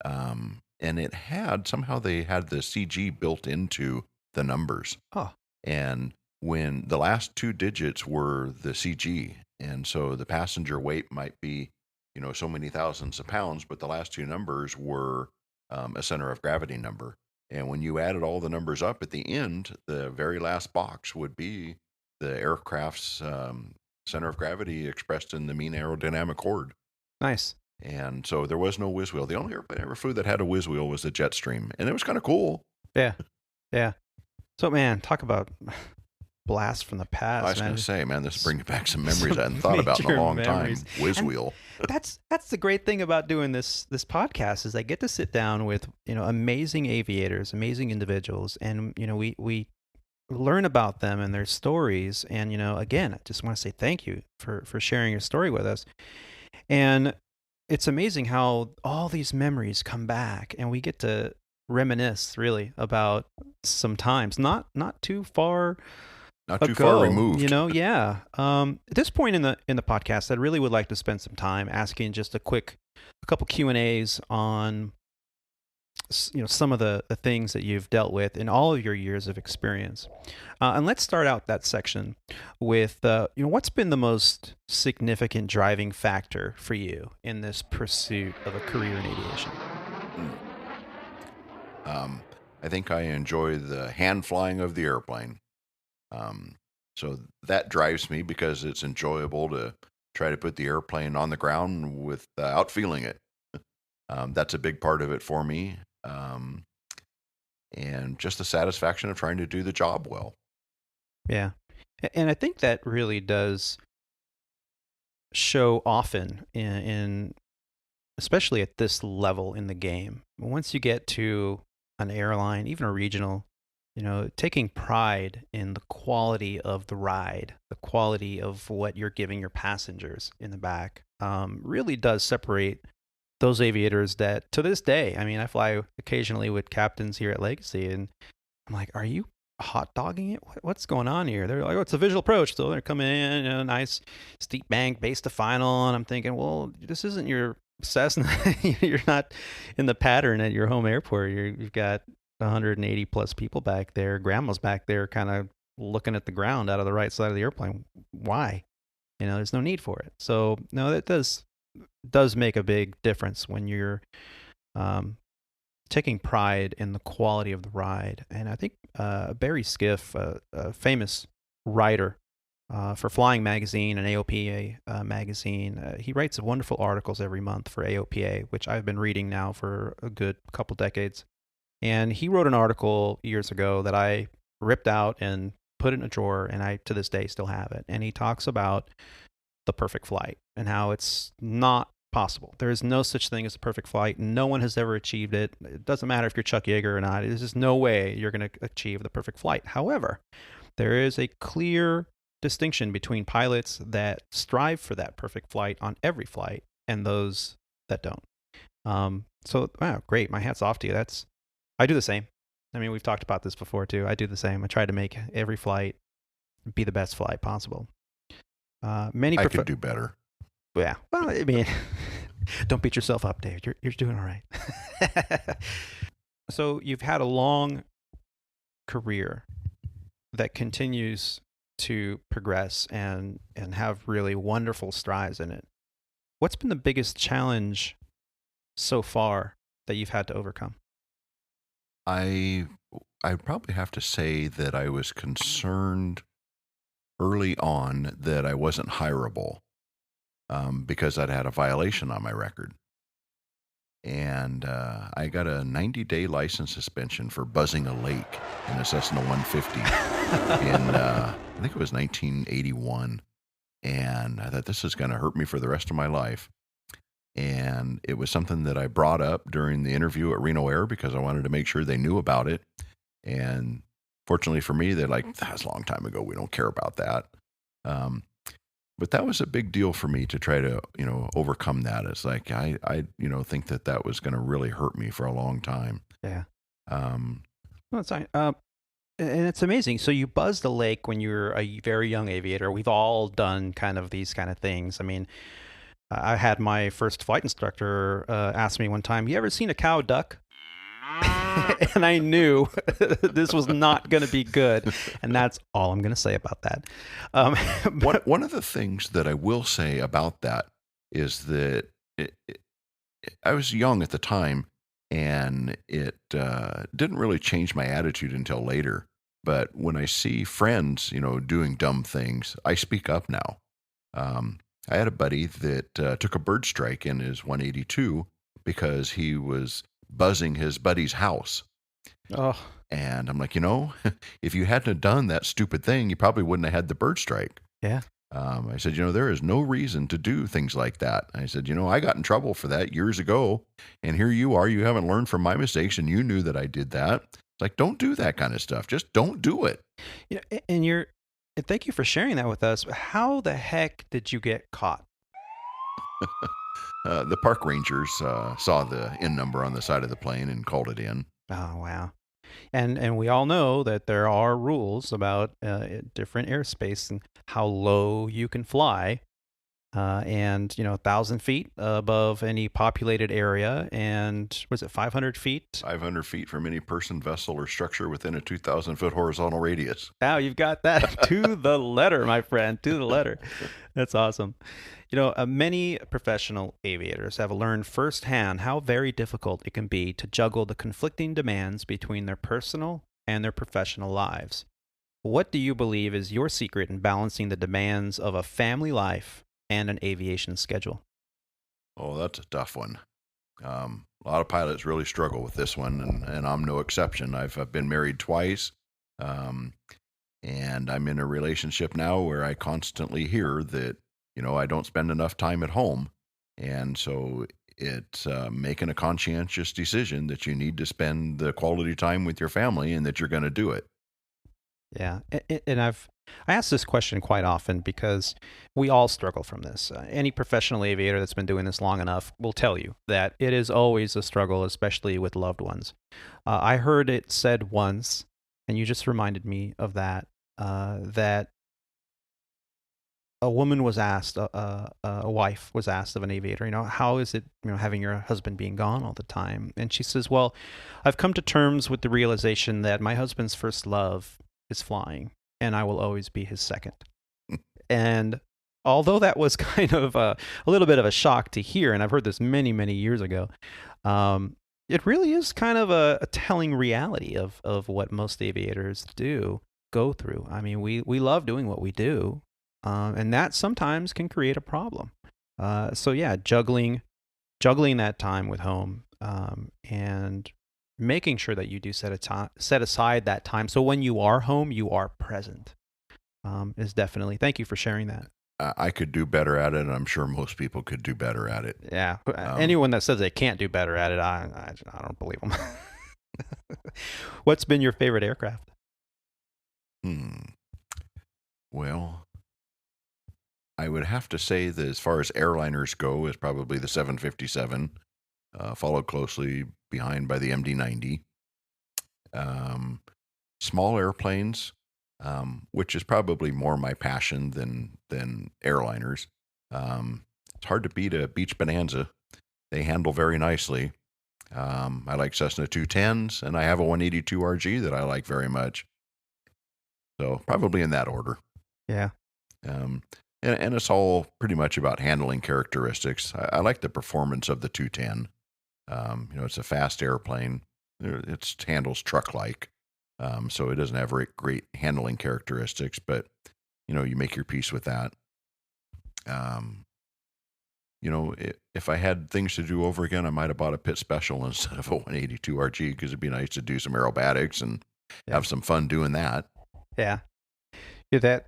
S2: and it had they had the CG built into the numbers.
S1: Oh,
S2: and when the last two digits were the CG, and so the passenger weight might be, so many thousands of pounds, but the last two numbers were a center of gravity number. And when you added all the numbers up at the end, the very last box would be the aircraft's center of gravity expressed in the mean aerodynamic chord.
S1: Nice.
S2: And so there was no whiz wheel. The only airplane I ever flew that had a whiz wheel was the Jetstream, and it was kind of cool.
S1: Yeah. Yeah. So, man, talk about blast from the past.
S2: I was going to say, man, this brings back some memories I hadn't thought about in a long time. Whiz wheel.
S1: That's the great thing about doing this podcast is I get to sit down with amazing aviators, amazing individuals, and we learn about them and their stories. And again, I just want to say thank you for sharing your story with us. And it's amazing how all these memories come back, and we get to reminisce really about some times not too far.
S2: Not too far removed.
S1: Yeah. At this point in the podcast, I really would like to spend some time asking just a couple Q&As on some of the things that you've dealt with in all of your years of experience. And let's start out that section with what's been the most significant driving factor for you in this pursuit of a career in aviation?
S2: I think I enjoy the hand flying of the airplane. So that drives me because it's enjoyable to try to put the airplane on the ground without feeling it. That's a big part of it for me. And just the satisfaction of trying to do the job well.
S1: Yeah. And I think that really does show often in especially at this level in the game. Once you get to an airline, even a regional, taking pride in the quality of the ride, the quality of what you're giving your passengers in the back, really does separate those aviators that, to this day, I fly occasionally with captains here at Legacy, and I'm like, are you hot dogging it? What's going on here? They're like, oh, it's a visual approach. So they're coming in, nice steep bank, base to final, and I'm thinking, well, this isn't your Cessna. You're not in the pattern at your home airport. You've got 180 plus people back there. Grandma's back there kind of looking at the ground out of the right side of the airplane. Why? There's no need for it. So no, that does make a big difference when you're taking pride in the quality of the ride. And I think Barry Skiff, a famous writer for Flying Magazine and AOPA magazine. He writes wonderful articles every month for AOPA, which I've been reading now for a good couple decades. And he wrote an article years ago that I ripped out and put in a drawer, and I to this day still have it. And he talks about the perfect flight and how it's not possible. There is no such thing as a perfect flight. No one has ever achieved it. It doesn't matter if you're Chuck Yeager or not. There's just no way you're going to achieve the perfect flight. However, there is a clear distinction between pilots that strive for that perfect flight on every flight and those that don't. So, wow, great. My hat's off to you. I do the same. I mean, we've talked about this before too. I do the same. I try to make every flight be the best flight possible.
S2: I could do better.
S1: Yeah. Well, I mean, don't beat yourself up, Dave. You're doing all right. So you've had a long career that continues to progress and have really wonderful strides in it. What's been the biggest challenge so far that you've had to overcome?
S2: I probably have to say that I was concerned early on that I wasn't hireable because I'd had a violation on my record. And I got a 90-day license suspension for buzzing a lake in a Cessna 150 in, I think it was 1981. And I thought, this is going to hurt me for the rest of my life. And it was something that I brought up during the interview at Reno Air because I wanted to make sure they knew about it. And fortunately for me, they're like, that's a long time ago. We don't care about that. But that was a big deal for me to try to, overcome that. It's like, I think that was going to really hurt me for a long time.
S1: Yeah. Well, it's fine. And it's amazing. So you buzzed a lake when you were a very young aviator. We've all done kind of these kind of things. I mean, I had my first flight instructor ask me one time, you ever seen a cow duck? And I knew this was not going to be good. And that's all I'm going to say about that.
S2: One of the things that I will say about that is that I was young at the time, and it didn't really change my attitude until later. But when I see friends, doing dumb things, I speak up now. I had a buddy that took a bird strike in his 182 because he was buzzing his buddy's house.
S1: Oh.
S2: And I'm like, if you hadn't have done that stupid thing, you probably wouldn't have had the bird strike.
S1: Yeah.
S2: I said, there is no reason to do things like that. I said, I got in trouble for that years ago. And here you are. You haven't learned from my mistakes, and you knew that I did that. It's like, don't do that kind of stuff. Just don't do it.
S1: And thank you for sharing that with us. How the heck did you get caught?
S2: The park rangers saw the IN number on the side of the plane and called it in.
S1: Oh, wow. And we all know that there are rules about different airspace and how low you can fly. And 1,000 feet above any populated area, and was it 500 feet?
S2: 500 feet from any person, vessel, or structure within a 2,000-foot horizontal radius.
S1: Now you've got that to the letter, my friend, to the letter. That's awesome. Many professional aviators have learned firsthand how very difficult it can be to juggle the conflicting demands between their personal and their professional lives. What do you believe is your secret in balancing the demands of a family life and an aviation schedule?
S2: Oh, that's a tough one. A lot of pilots really struggle with this one, and I'm no exception. I've been married twice, and I'm in a relationship now where I constantly hear that, I don't spend enough time at home. And so it's making a conscientious decision that you need to spend the quality time with your family and that you're going to do it.
S1: Yeah. And I ask this question quite often because we all struggle from this. Any professional aviator that's been doing this long enough will tell you that it is always a struggle, especially with loved ones. I heard it said once, and you just reminded me of that, that a woman was asked, a wife was asked of an aviator, how is it, having your husband being gone all the time? And she says, well, I've come to terms with the realization that my husband's first love is flying, and I will always be his second. And although that was kind of a little bit of a shock to hear, and I've heard this many, many years ago, it really is kind of a telling reality of what most aviators go through. I mean, we love doing what we do, and that sometimes can create a problem. So yeah, juggling that time with home, and making sure that you do set aside that time. So when you are home, you are present. Is definitely. Thank you for sharing that.
S2: I could do better at it, and I'm sure most people could do better at it.
S1: Yeah. Anyone that says they can't do better at it, I don't believe them. What's been your favorite aircraft?
S2: Well, I would have to say that as far as airliners go, is probably the 757, followed closely behind by the MD-90. Small airplanes, which is probably more my passion than airliners. It's hard to beat a Beach Bonanza. They handle very nicely. I like Cessna 210s, and I have a 182 RG that I like very much. So probably in that order.
S1: Yeah.
S2: And it's all pretty much about handling characteristics. I like the performance of the 210. It's a fast airplane. It handles truck-like, so it doesn't have great handling characteristics, but, you make your peace with that. If I had things to do over again, I might have bought a Pit Special instead of a 182 RG, because it'd be nice to do some aerobatics and have some fun doing that.
S1: Yeah. That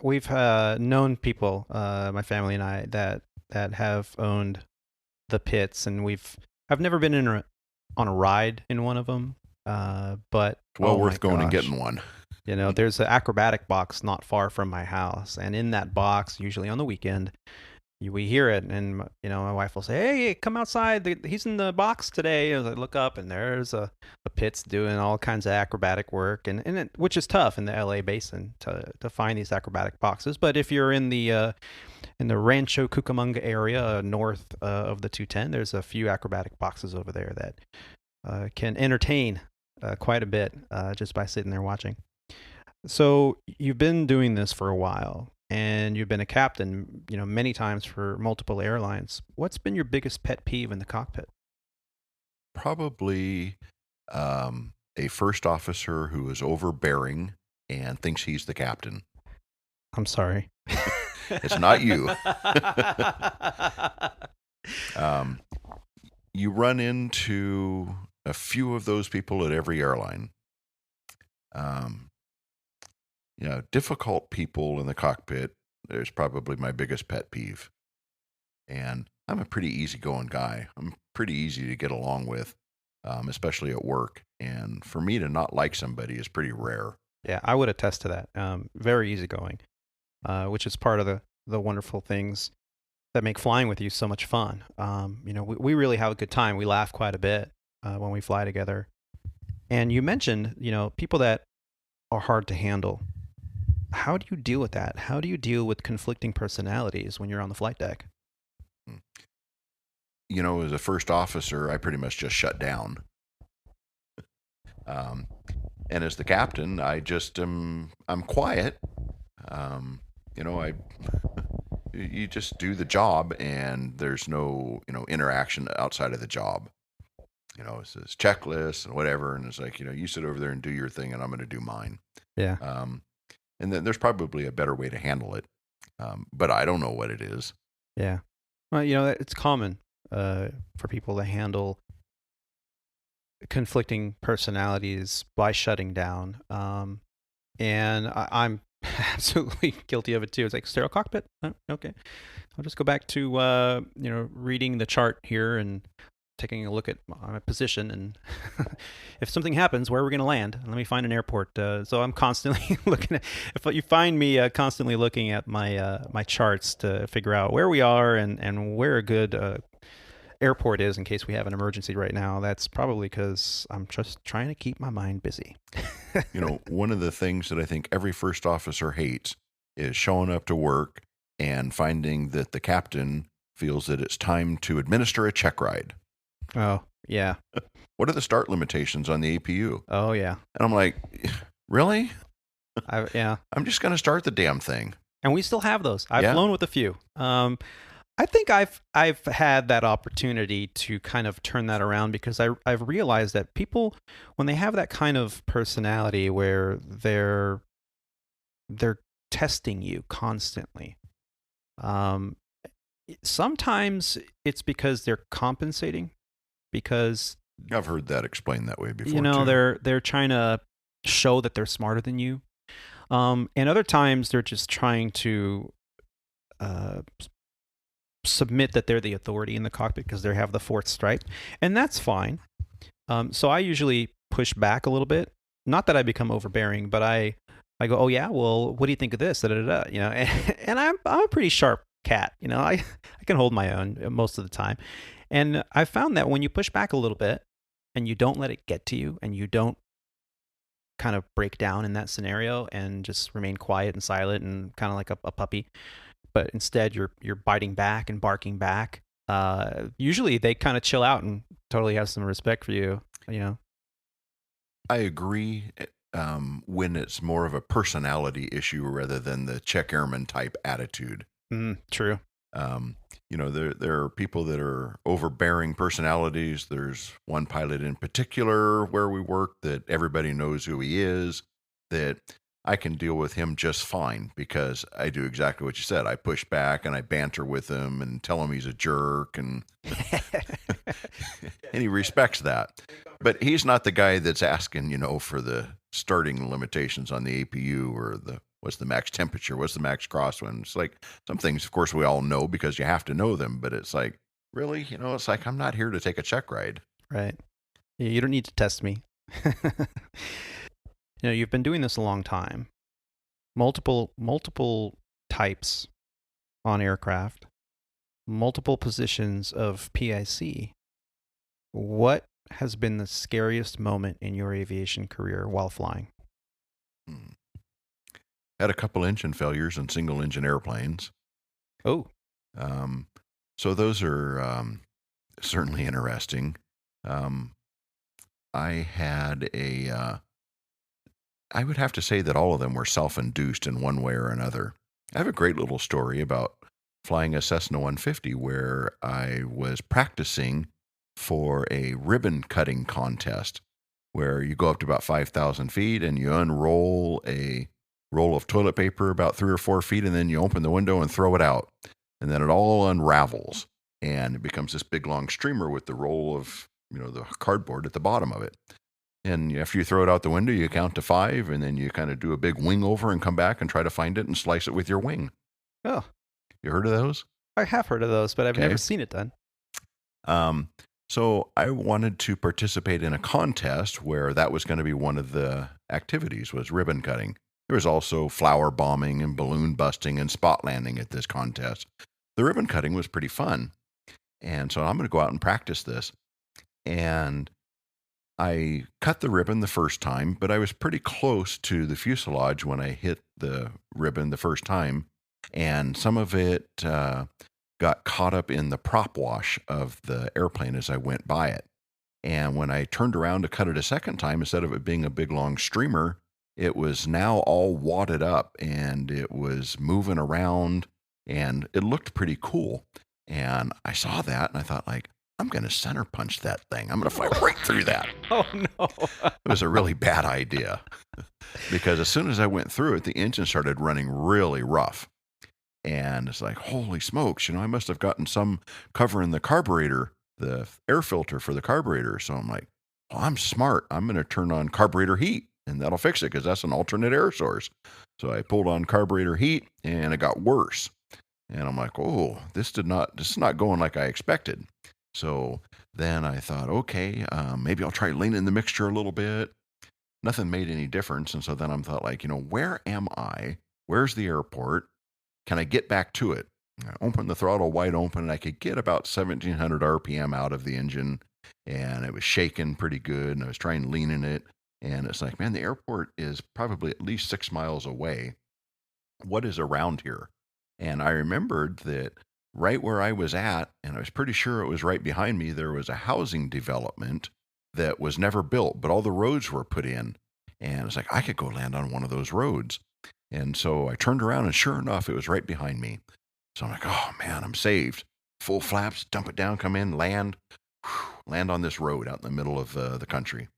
S1: we've known people, my family and I, that have owned the Pits, and I've never been on a ride in one of them, but
S2: it's well worth going and getting one.
S1: There's an acrobatic box not far from my house, and in that box, usually on the weekend, we hear it, and my wife will say, "Hey, come outside! He's in the box today." And I look up, and there's a Pitts doing all kinds of acrobatic work, and which is tough in the LA basin to find these acrobatic boxes. But if you're in the Rancho Cucamonga area north of the 210, there's a few acrobatic boxes over there that can entertain quite a bit just by sitting there watching. So you've been doing this for a while, and you've been a captain, many times for multiple airlines. What's been your biggest pet peeve in the cockpit?
S2: Probably a first officer who is overbearing and thinks he's the captain.
S1: I'm sorry.
S2: It's not you. You run into a few of those people at every airline. Difficult people in the cockpit is probably my biggest pet peeve. And I'm a pretty easygoing guy. I'm pretty easy to get along with, especially at work. And for me to not like somebody is pretty rare.
S1: Yeah, I would attest to that. Very easygoing, which is part of the wonderful things that make flying with you so much fun. We really have a good time. We laugh quite a bit when we fly together. And you mentioned, people that are hard to handle. How do you deal with that? How do you deal with conflicting personalities when you're on the flight deck?
S2: As a first officer, I pretty much just shut down. And as the captain, I just I'm quiet. You just do the job, and there's no interaction outside of the job. It's this checklist and whatever, and it's like you sit over there and do your thing, and I'm going to do mine.
S1: Yeah.
S2: And then there's probably a better way to handle it, but I don't know what it is.
S1: Yeah. Well, it's common for people to handle conflicting personalities by shutting down. And I'm absolutely guilty of it too. It's like sterile cockpit. Oh, okay. I'll just go back to, reading the chart here and taking a look at my position, and if something happens, where are we going to land? Let me find an airport. So I'm constantly looking at, if you find me constantly looking at my charts to figure out where we are and where a good airport is in case we have an emergency right now, that's probably because I'm just trying to keep my mind busy.
S2: One of the things that I think every first officer hates is showing up to work and finding that the captain feels that it's time to administer a check ride.
S1: Oh, yeah.
S2: What are the start limitations on the APU?
S1: Oh, yeah.
S2: And I'm like, really?
S1: Yeah.
S2: I'm just going to start the damn thing.
S1: And we still have those. I've flown with a few. I think I've had that opportunity to kind of turn that around, because I've realized that people, when they have that kind of personality where they're testing you constantly. Sometimes it's because they're compensating, because
S2: I've heard that explained that way before, too.
S1: they're trying to show that they're smarter than you. And other times they're just trying to submit that they're the authority in the cockpit because they have the fourth stripe, and that's fine. So I usually push back a little bit. Not that I become overbearing, but I go, oh yeah, well, what do you think of this? Da, da, da, da. And I'm a pretty sharp cat. I can hold my own most of the time. And I found that when you push back a little bit and you don't let it get to you, and you don't kind of break down in that scenario and just remain quiet and silent and kind of like a puppy, but instead you're biting back and barking back, usually they kind of chill out and totally have some respect for you.
S2: I agree, when it's more of a personality issue rather than the check airman type attitude.
S1: True.
S2: There are people that are overbearing personalities. There's one pilot in particular where we work that everybody knows who he is, that I can deal with him just fine because I do exactly what you said. I push back and I banter with him and tell him he's a jerk, and and he respects that. But he's not the guy that's asking, for the starting limitations on the APU, or what's the max temperature, what's the max crosswind. It's like some things, of course, we all know because you have to know them, but it's like, really? It's like, I'm not here to take a check ride.
S1: Right. Yeah, you don't need to test me. You've been doing this a long time. Multiple types on aircraft, multiple positions of PIC. What has been the scariest moment in your aviation career while flying?
S2: Had a couple engine failures in single engine airplanes.
S1: Oh.
S2: So those are certainly interesting. I had I would have to say that all of them were self-induced in one way or another. I have a great little story about flying a Cessna 150 where I was practicing for a ribbon cutting contest where you go up to about 5,000 feet and you unroll a roll of toilet paper about 3 or 4 feet, and then you open the window and throw it out. And then it all unravels and it becomes this big long streamer with the roll of, the cardboard at the bottom of it. And after you throw it out the window, you count to 5, and then you kind of do a big wing over and come back and try to find it and slice it with your wing.
S1: Oh.
S2: You heard of those?
S1: I have heard of those, but I've never seen it done.
S2: So I wanted to participate in a contest where that was going to be one of the activities, was ribbon cutting. There was also flower bombing and balloon busting and spot landing at this contest. The ribbon cutting was pretty fun. And so I'm going to go out and practice this. And I cut the ribbon the first time, but I was pretty close to the fuselage when I hit the ribbon the first time. And some of it got caught up in the prop wash of the airplane as I went by it. And when I turned around to cut it a second time, instead of it being a big long streamer, it was now all wadded up and it was moving around and it looked pretty cool. And I saw that and I thought, like, I'm going to center punch that thing. I'm going to fly right through that.
S1: Oh, no.
S2: It was a really bad idea because as soon as I went through it, the engine started running really rough. And it's like, holy smokes, I must have gotten some cover in the carburetor, the air filter for the carburetor. So I'm like, well, I'm smart. I'm going to turn on carburetor heat and that'll fix it because that's an alternate air source. So I pulled on carburetor heat and it got worse. And I'm like, oh, this is not going like I expected. So then I thought, okay, maybe I'll try leaning the mixture a little bit. Nothing made any difference. And so then I thought, like, where am I? Where's the airport? Can I get back to it? I opened the throttle wide open and I could get about 1,700 RPM out of the engine. And it was shaking pretty good. And I was trying leaning it. And it's like, man, the airport is probably at least 6 miles away. What is around here? And I remembered that right where I was at, and I was pretty sure it was right behind me, there was a housing development that was never built, but all the roads were put in. And it's like, I could go land on one of those roads. And so I turned around and sure enough, it was right behind me. So I'm like, oh man, I'm saved. Full flaps, dump it down, come in, land on this road out in the middle of the country.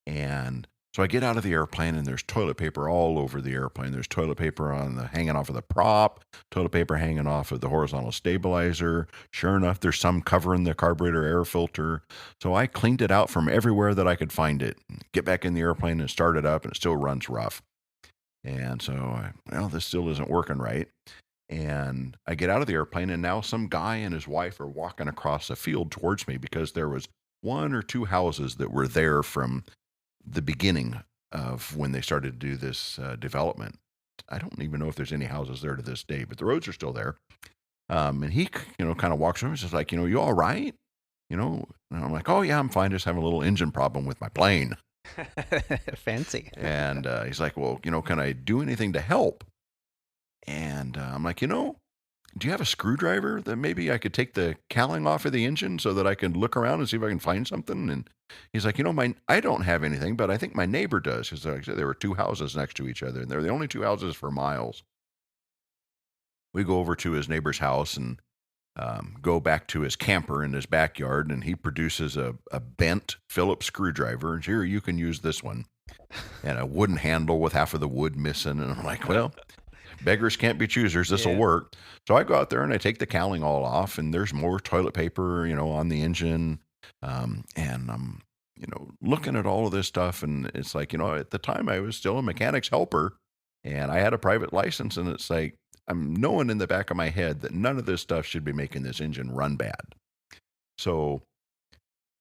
S2: And So I get out of the airplane and there's toilet paper all over the airplane. There's toilet paper hanging off of the prop, toilet paper hanging off of the horizontal stabilizer. Sure enough, there's some covering the carburetor air filter. So I cleaned it out from everywhere that I could find it. Get back in the airplane and start it up, and it still runs rough. And so, this still isn't working right. And I get out of the airplane, and now some guy and his wife are walking across a field towards me because there was one or two houses that were there from the beginning of when they started to do this development. I don't even know if there's any houses there to this day, but the roads are still there. And he, kind of walks over and says, like, you all right? And I'm like, oh yeah, I'm fine. Just having a little engine problem with my plane.
S1: Fancy.
S2: And he's like, well, can I do anything to help? And I'm like, do you have a screwdriver that maybe I could take the cowling off of the engine so that I can look around and see if I can find something? And he's like, I don't have anything, but I think my neighbor does. Because like I said, there were two houses next to each other, and they're the only two houses for miles. We go over to his neighbor's house and go back to his camper in his backyard, and he produces a bent Phillips screwdriver. And here, you can use this one. And a wooden handle with half of the wood missing. And I'm like, well, beggars can't be choosers. This will work. So I go out there and I take the cowling all off, and there's more toilet paper, on the engine. And I'm, looking at all of this stuff. And it's like, at the time I was still a mechanic's helper and I had a private license. And it's like, I'm knowing in the back of my head that none of this stuff should be making this engine run bad. So,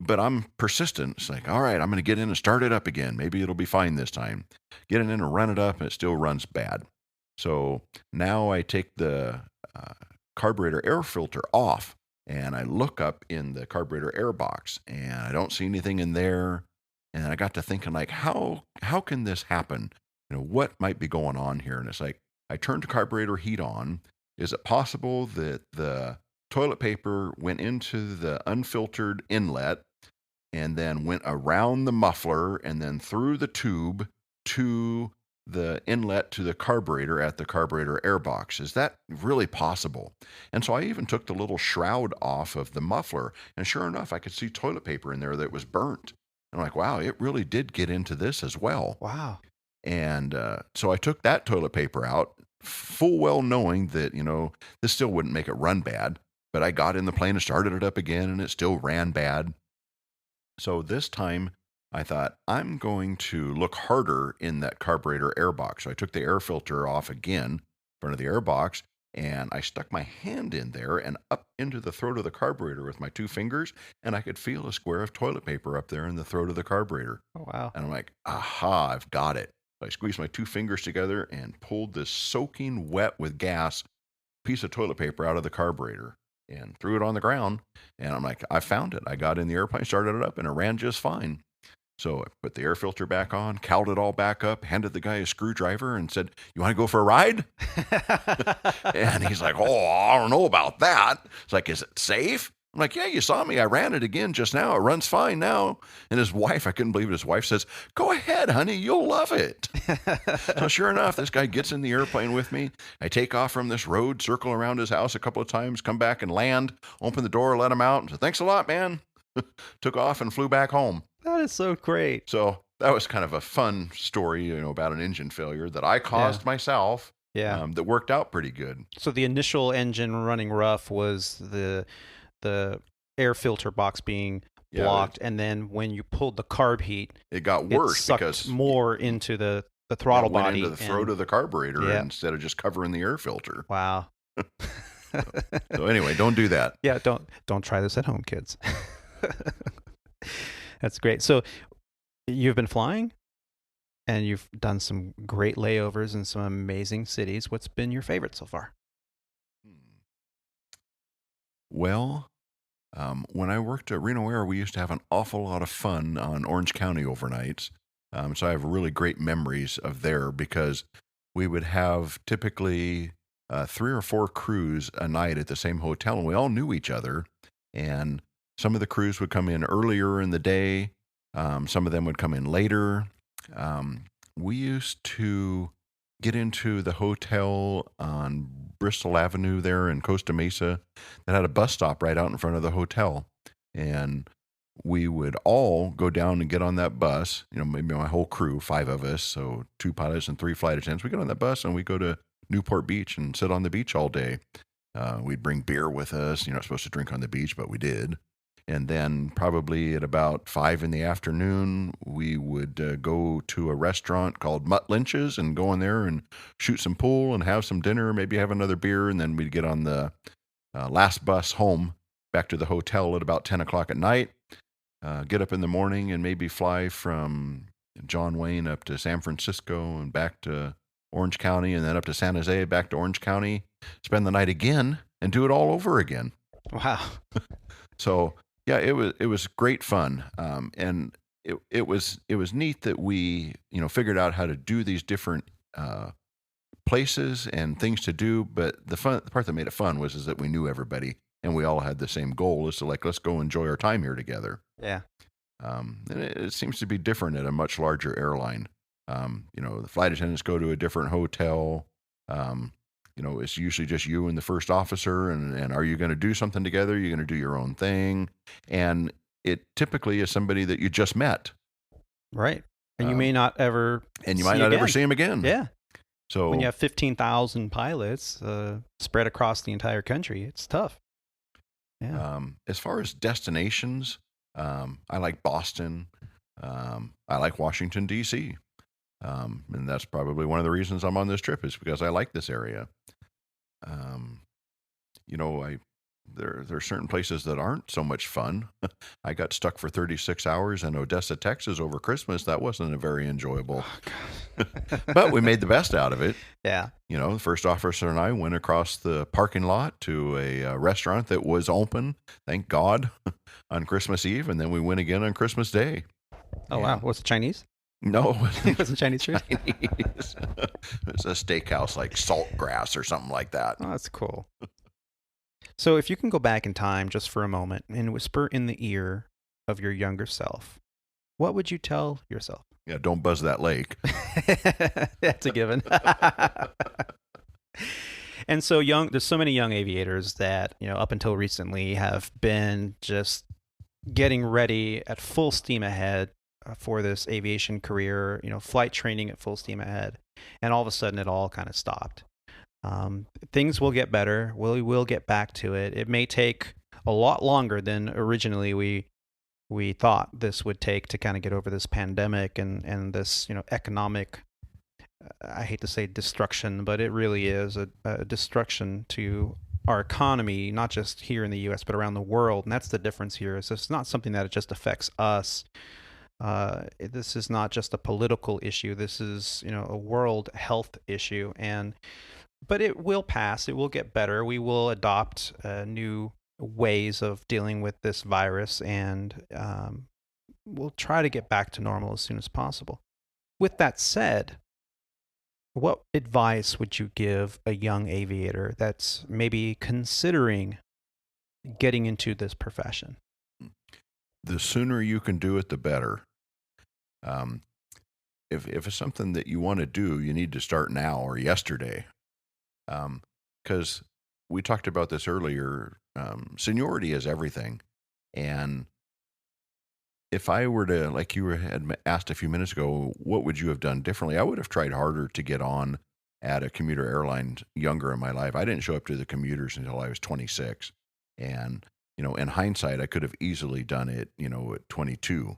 S2: but I'm persistent. It's like, all right, I'm going to get in and start it up again. Maybe it'll be fine this time. Get in and run it up, and it still runs bad. So now I take the carburetor air filter off, and I look up in the carburetor air box, and I don't see anything in there. And I got to thinking, like, how can this happen? What might be going on here? And it's like, I turned the carburetor heat on. Is it possible that the toilet paper went into the unfiltered inlet and then went around the muffler and then through the tube to the inlet to the carburetor at the carburetor air box? Is that really possible? And so I even took the little shroud off of the muffler, and sure enough, I could see toilet paper in there that was burnt. And I'm like, wow, it really did get into this as well.
S1: Wow.
S2: And so I took that toilet paper out, full well knowing that, this still wouldn't make it run bad. But I got in the plane and started it up again, and it still ran bad. So this time I thought, I'm going to look harder in that carburetor air box. So I took the air filter off again in front of the air box, and I stuck my hand in there and up into the throat of the carburetor with my two fingers, and I could feel a square of toilet paper up there in the throat of the carburetor.
S1: Oh, wow.
S2: And I'm like, aha, I've got it. So I squeezed my two fingers together and pulled this soaking wet with gas piece of toilet paper out of the carburetor and threw it on the ground. And I'm like, I found it. I got in the airplane, started it up, and it ran just fine. So I put the air filter back on, cowled it all back up, handed the guy a screwdriver and said, you want to go for a ride? And he's like, oh, I don't know about that. It's like, is it safe? I'm like, yeah, you saw me. I ran it again just now. It runs fine now. And his wife, I couldn't believe it. His wife says, go ahead, honey. You'll love it. So sure enough, this guy gets in the airplane with me. I take off from this road, circle around his house a couple of times, come back and land, open the door, let him out, and said, thanks a lot, man. Took off and flew back home.
S1: That is so great.
S2: So that was kind of a fun story, about an engine failure that I caused myself.
S1: Yeah.
S2: That worked out pretty good.
S1: So the initial engine running rough was the air filter box being blocked, and then when you pulled the carb heat,
S2: it got worse because
S1: more into the throttle body,
S2: into the throat of the carburetor instead of just covering the air filter.
S1: Wow.
S2: So anyway, don't do that.
S1: Yeah, don't try this at home, kids. That's great. So you've been flying, and you've done some great layovers in some amazing cities. What's been your favorite so far?
S2: Well, when I worked at Reno Air, we used to have an awful lot of fun on Orange County overnights. So I have really great memories of there because we would have typically 3 or 4 crews a night at the same hotel, and we all knew each other. And some of the crews would come in earlier in the day. Some of them would come in later. We used to get into the hotel on Bristol Avenue there in Costa Mesa that had a bus stop right out in front of the hotel. And we would all go down and get on that bus, maybe my whole crew, 5 of us, so 2 pilots and 3 flight attendants. We get on that bus and we go to Newport Beach and sit on the beach all day. We'd bring beer with us. You're not supposed to drink on the beach, but we did. And then probably at about 5 in the afternoon, we would go to a restaurant called Mutt Lynch's and go in there and shoot some pool and have some dinner, maybe have another beer. And then we'd get on the last bus home back to the hotel at about 10 o'clock at night, get up in the morning and maybe fly from John Wayne up to San Francisco and back to Orange County, and then up to San Jose, back to Orange County, spend the night again, and do it all over again.
S1: Wow.
S2: So yeah, it was great fun, and it was neat that we figured out how to do these different places and things to do. But the part that made it fun was that we knew everybody, and we all had the same goal: is to let's go enjoy our time here together.
S1: Yeah.
S2: And it seems to be different at a much larger airline. The flight attendants go to a different hotel. It's usually just you and the first officer, and are you going to do something together? You're going to do your own thing. And it typically is somebody that you just met.
S1: Right. And you may not ever
S2: ever see him again.
S1: Yeah.
S2: So
S1: when you have 15,000 pilots spread across the entire country, it's tough. Yeah.
S2: As far as destinations, I like Boston. I like Washington, D.C. And that's probably one of the reasons I'm on this trip, is because I like this area. There are certain places that aren't so much fun. I got stuck for 36 hours in Odessa, Texas over Christmas. That wasn't a very enjoyable, but we made the best out of it.
S1: Yeah.
S2: The first officer and I went across the parking lot to a restaurant that was open, thank God, on Christmas Eve. And then we went again on Christmas Day.
S1: Oh, wow. Was it Chinese?
S2: No,
S1: it wasn't Chinese food.
S2: It's a steakhouse like Saltgrass or something like that.
S1: Oh, that's cool. So if you can go back in time just for a moment and whisper in the ear of your younger self, what would you tell yourself?
S2: Yeah, don't buzz that lake.
S1: That's a given. And so there's so many young aviators that, up until recently have been just getting ready at full steam ahead for this aviation career, flight training at full steam ahead. And all of a sudden it all kind of stopped. Things will get better. We will get back to it. It may take a lot longer than originally we thought this would take to kind of get over this pandemic and this, economic, I hate to say destruction, but it really is a destruction to our economy, not just here in the U.S., but around the world. And that's the difference here. Is it's not something that just affects us. This is not just a political issue. This is, a world health issue. But it will pass. It will get better. We will adopt new ways of dealing with this virus, and we'll try to get back to normal as soon as possible. With that said, what advice would you give a young aviator that's maybe considering getting into this profession?
S2: The sooner you can do it, the better. If it's something that you want to do, you need to start now or yesterday. Because we talked about this earlier, seniority is everything. And if I were to, like you had asked a few minutes ago, what would you have done differently? I would have tried harder to get on at a commuter airline younger in my life. I didn't show up to the commuters until I was 26. And, in hindsight, I could have easily done it, at 22.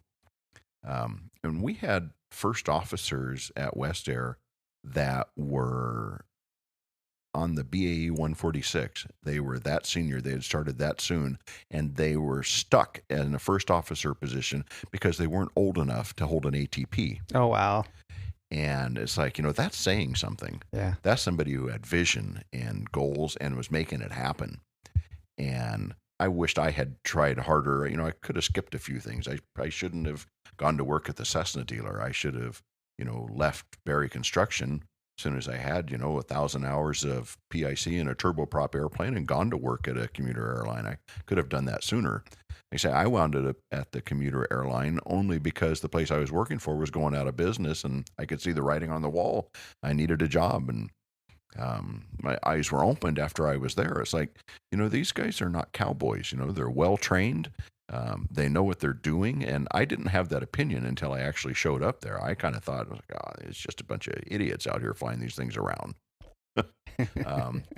S2: And we had first officers at West Air that were on the BAE 146. They were that senior. They had started that soon, and they were stuck in a first officer position because they weren't old enough to hold an ATP.
S1: Oh, wow.
S2: And it's like, that's saying something.
S1: Yeah.
S2: That's somebody who had vision and goals and was making it happen. And I wished I had tried harder. I could have skipped a few things. I shouldn't have gone to work at the Cessna dealer. I should have, left Barry Construction as soon as I had, 1,000 hours of PIC in a turboprop airplane and gone to work at a commuter airline. I could have done that sooner. They say I wound up at the commuter airline only because the place I was working for was going out of business, and I could see the writing on the wall. I needed a job, and my eyes were opened after I was there. It's like, these guys are not cowboys. They're well trained, They know what they're doing, and I didn't have that opinion until I actually showed up there. I kind of thought, it's just a bunch of idiots out here flying these things around.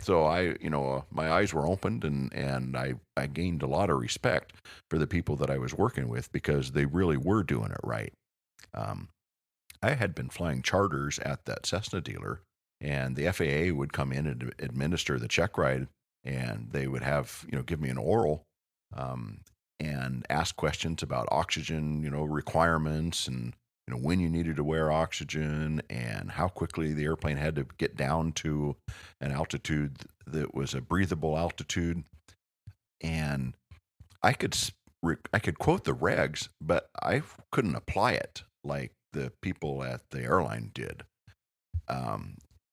S2: So my eyes were opened, and I gained a lot of respect for the people that I was working with because they really were doing it right. I had been flying charters at that Cessna dealer, and the FAA would come in and administer the check ride, and they would have, give me an oral, and ask questions about oxygen, requirements, and when you needed to wear oxygen and how quickly the airplane had to get down to an altitude that was a breathable altitude. And I could quote the regs, but I couldn't apply it like the people at the airline did.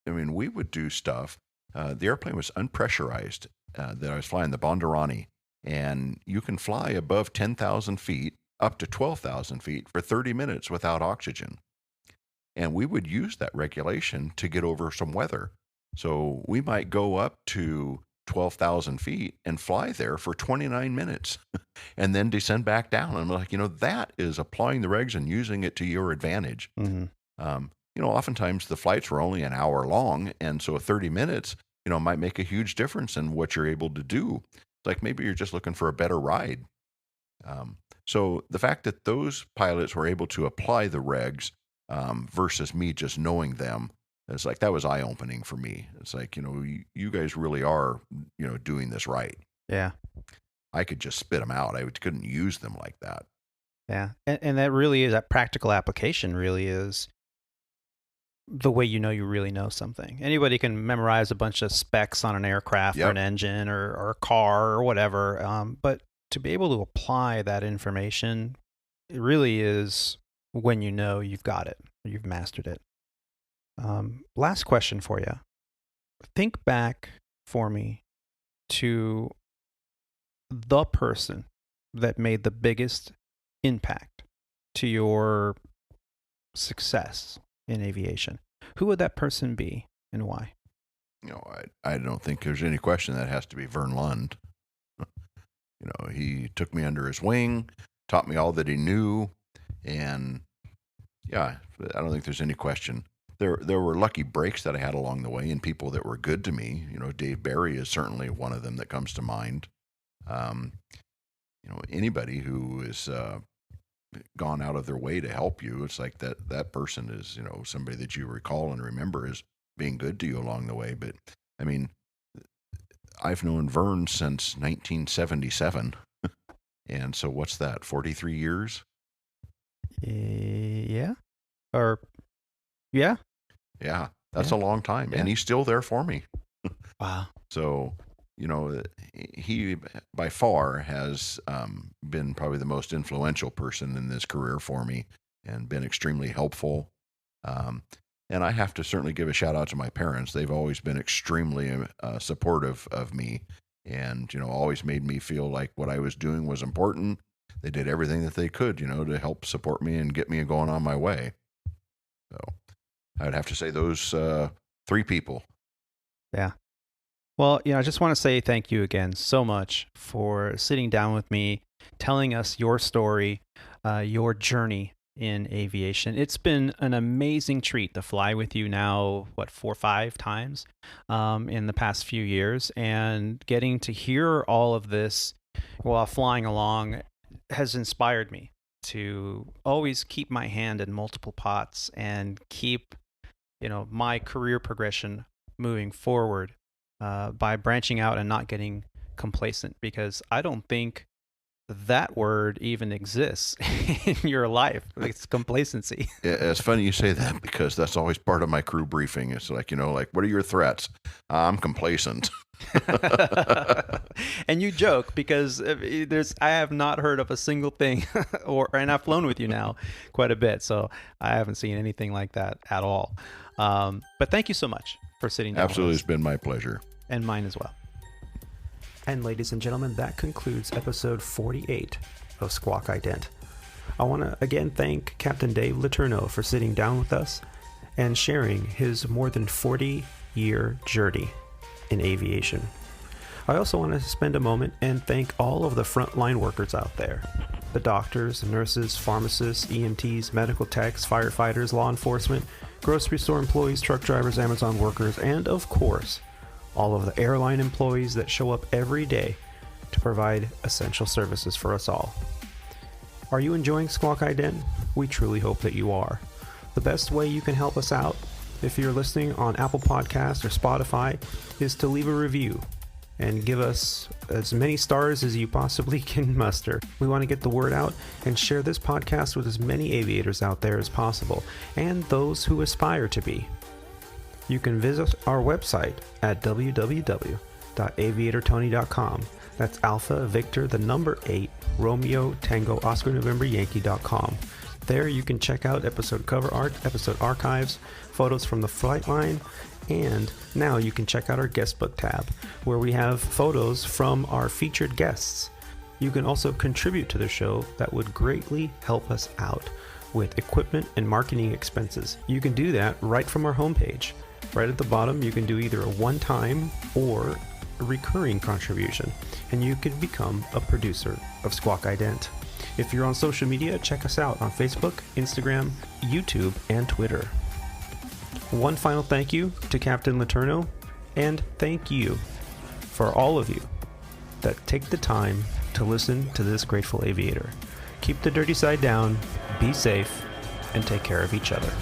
S2: We would do stuff. The airplane was unpressurized that I was flying, the Bandeirantes, and you can fly above 10,000 feet up to 12,000 feet for 30 minutes without oxygen. And we would use that regulation to get over some weather. So we might go up to 12,000 feet and fly there for 29 minutes and then descend back down. And I'm like, that is applying the regs and using it to your advantage. Mm-hmm. Oftentimes the flights were only an hour long. And so 30 minutes, might make a huge difference in what you're able to do. Like maybe you're just looking for a better ride. So the fact that those pilots were able to apply the regs versus me just knowing them, it's like that was eye-opening for me. It's like, you guys really are, doing this right.
S1: Yeah.
S2: I could just spit them out. I couldn't use them like that.
S1: Yeah. And that really is, that practical application really is the way you really know something. Anybody can memorize a bunch of specs on an aircraft or an engine or a car or whatever, but to be able to apply that information, it really is when you've got it, you've mastered it. Last question for you. Think back for me to the person that made the biggest impact to your success in aviation. Who would that person be and why?
S2: I don't think there's any question that has to be Vern Lund. He took me under his wing, taught me all that he knew, and I don't think there's any question. There were lucky breaks that I had along the way and people that were good to me. Dave Barry is certainly one of them that comes to mind. Anybody who is gone out of their way to help you, it's like that person is, somebody that you recall and remember as being good to you along the way. But I've known Vern since 1977. And so what's that, 43 years?
S1: Yeah. Or, yeah.
S2: Yeah, that's a long time. Yeah. And he's still there for me.
S1: Wow.
S2: So, he by far has been probably the most influential person in this career for me and been extremely helpful. And I have to certainly give a shout out to my parents. They've always been extremely supportive of me and, always made me feel like what I was doing was important. They did everything that they could, to help support me and get me going on my way. So I'd have to say those three people.
S1: Yeah. Well, I just want to say thank you again so much for sitting down with me, telling us your story, your journey in aviation. It's been an amazing treat to fly with you now, 4 or 5 times in the past few years, and getting to hear all of this while flying along has inspired me to always keep my hand in multiple pots and keep, my career progression moving forward by branching out and not getting complacent, because I don't think that word even exists in your life. It's complacency.
S2: It's funny you say that because that's always part of my crew briefing. It's like, what are your threats? I'm complacent.
S1: And you joke because I have not heard of a single thing and I've flown with you now quite a bit, so I haven't seen anything like that at all. But thank you so much for sitting down.
S2: Absolutely. It's been my pleasure.
S1: And mine as well. And ladies and gentlemen, that concludes episode 48 of Squawk Ident. I want to again thank Captain Dave LeTourneau for sitting down with us and sharing his more than 40-year journey in aviation. I also want to spend a moment and thank all of the frontline workers out there. The doctors, nurses, pharmacists, EMTs, medical techs, firefighters, law enforcement, grocery store employees, truck drivers, Amazon workers, and of course, all of the airline employees that show up every day to provide essential services for us all. Are you enjoying Squawk Ident? We truly hope that you are. The best way you can help us out, if you're listening on Apple Podcasts or Spotify, is to leave a review and give us as many stars as you possibly can muster. We want to get the word out and share this podcast with as many aviators out there as possible, and those who aspire to be. You can visit our website at www.aviatortony.com. That's Alpha Victor, the number 8, Romeo Tango Oscar November Yankee.com. There you can check out episode cover art, episode archives, photos from the flight line, and now you can check out our guest book tab, where we have photos from our featured guests. You can also contribute to the show. That would greatly help us out with equipment and marketing expenses. You can do that right from our homepage. Right at the bottom, you can do either a one-time or a recurring contribution, and you can become a producer of Squawk Ident. If you're on social media, check us out on Facebook, Instagram, YouTube, and Twitter. One final thank you to Captain LeTourneau, and thank you for all of you that take the time to listen to this grateful aviator. Keep the dirty side down, be safe, and take care of each other.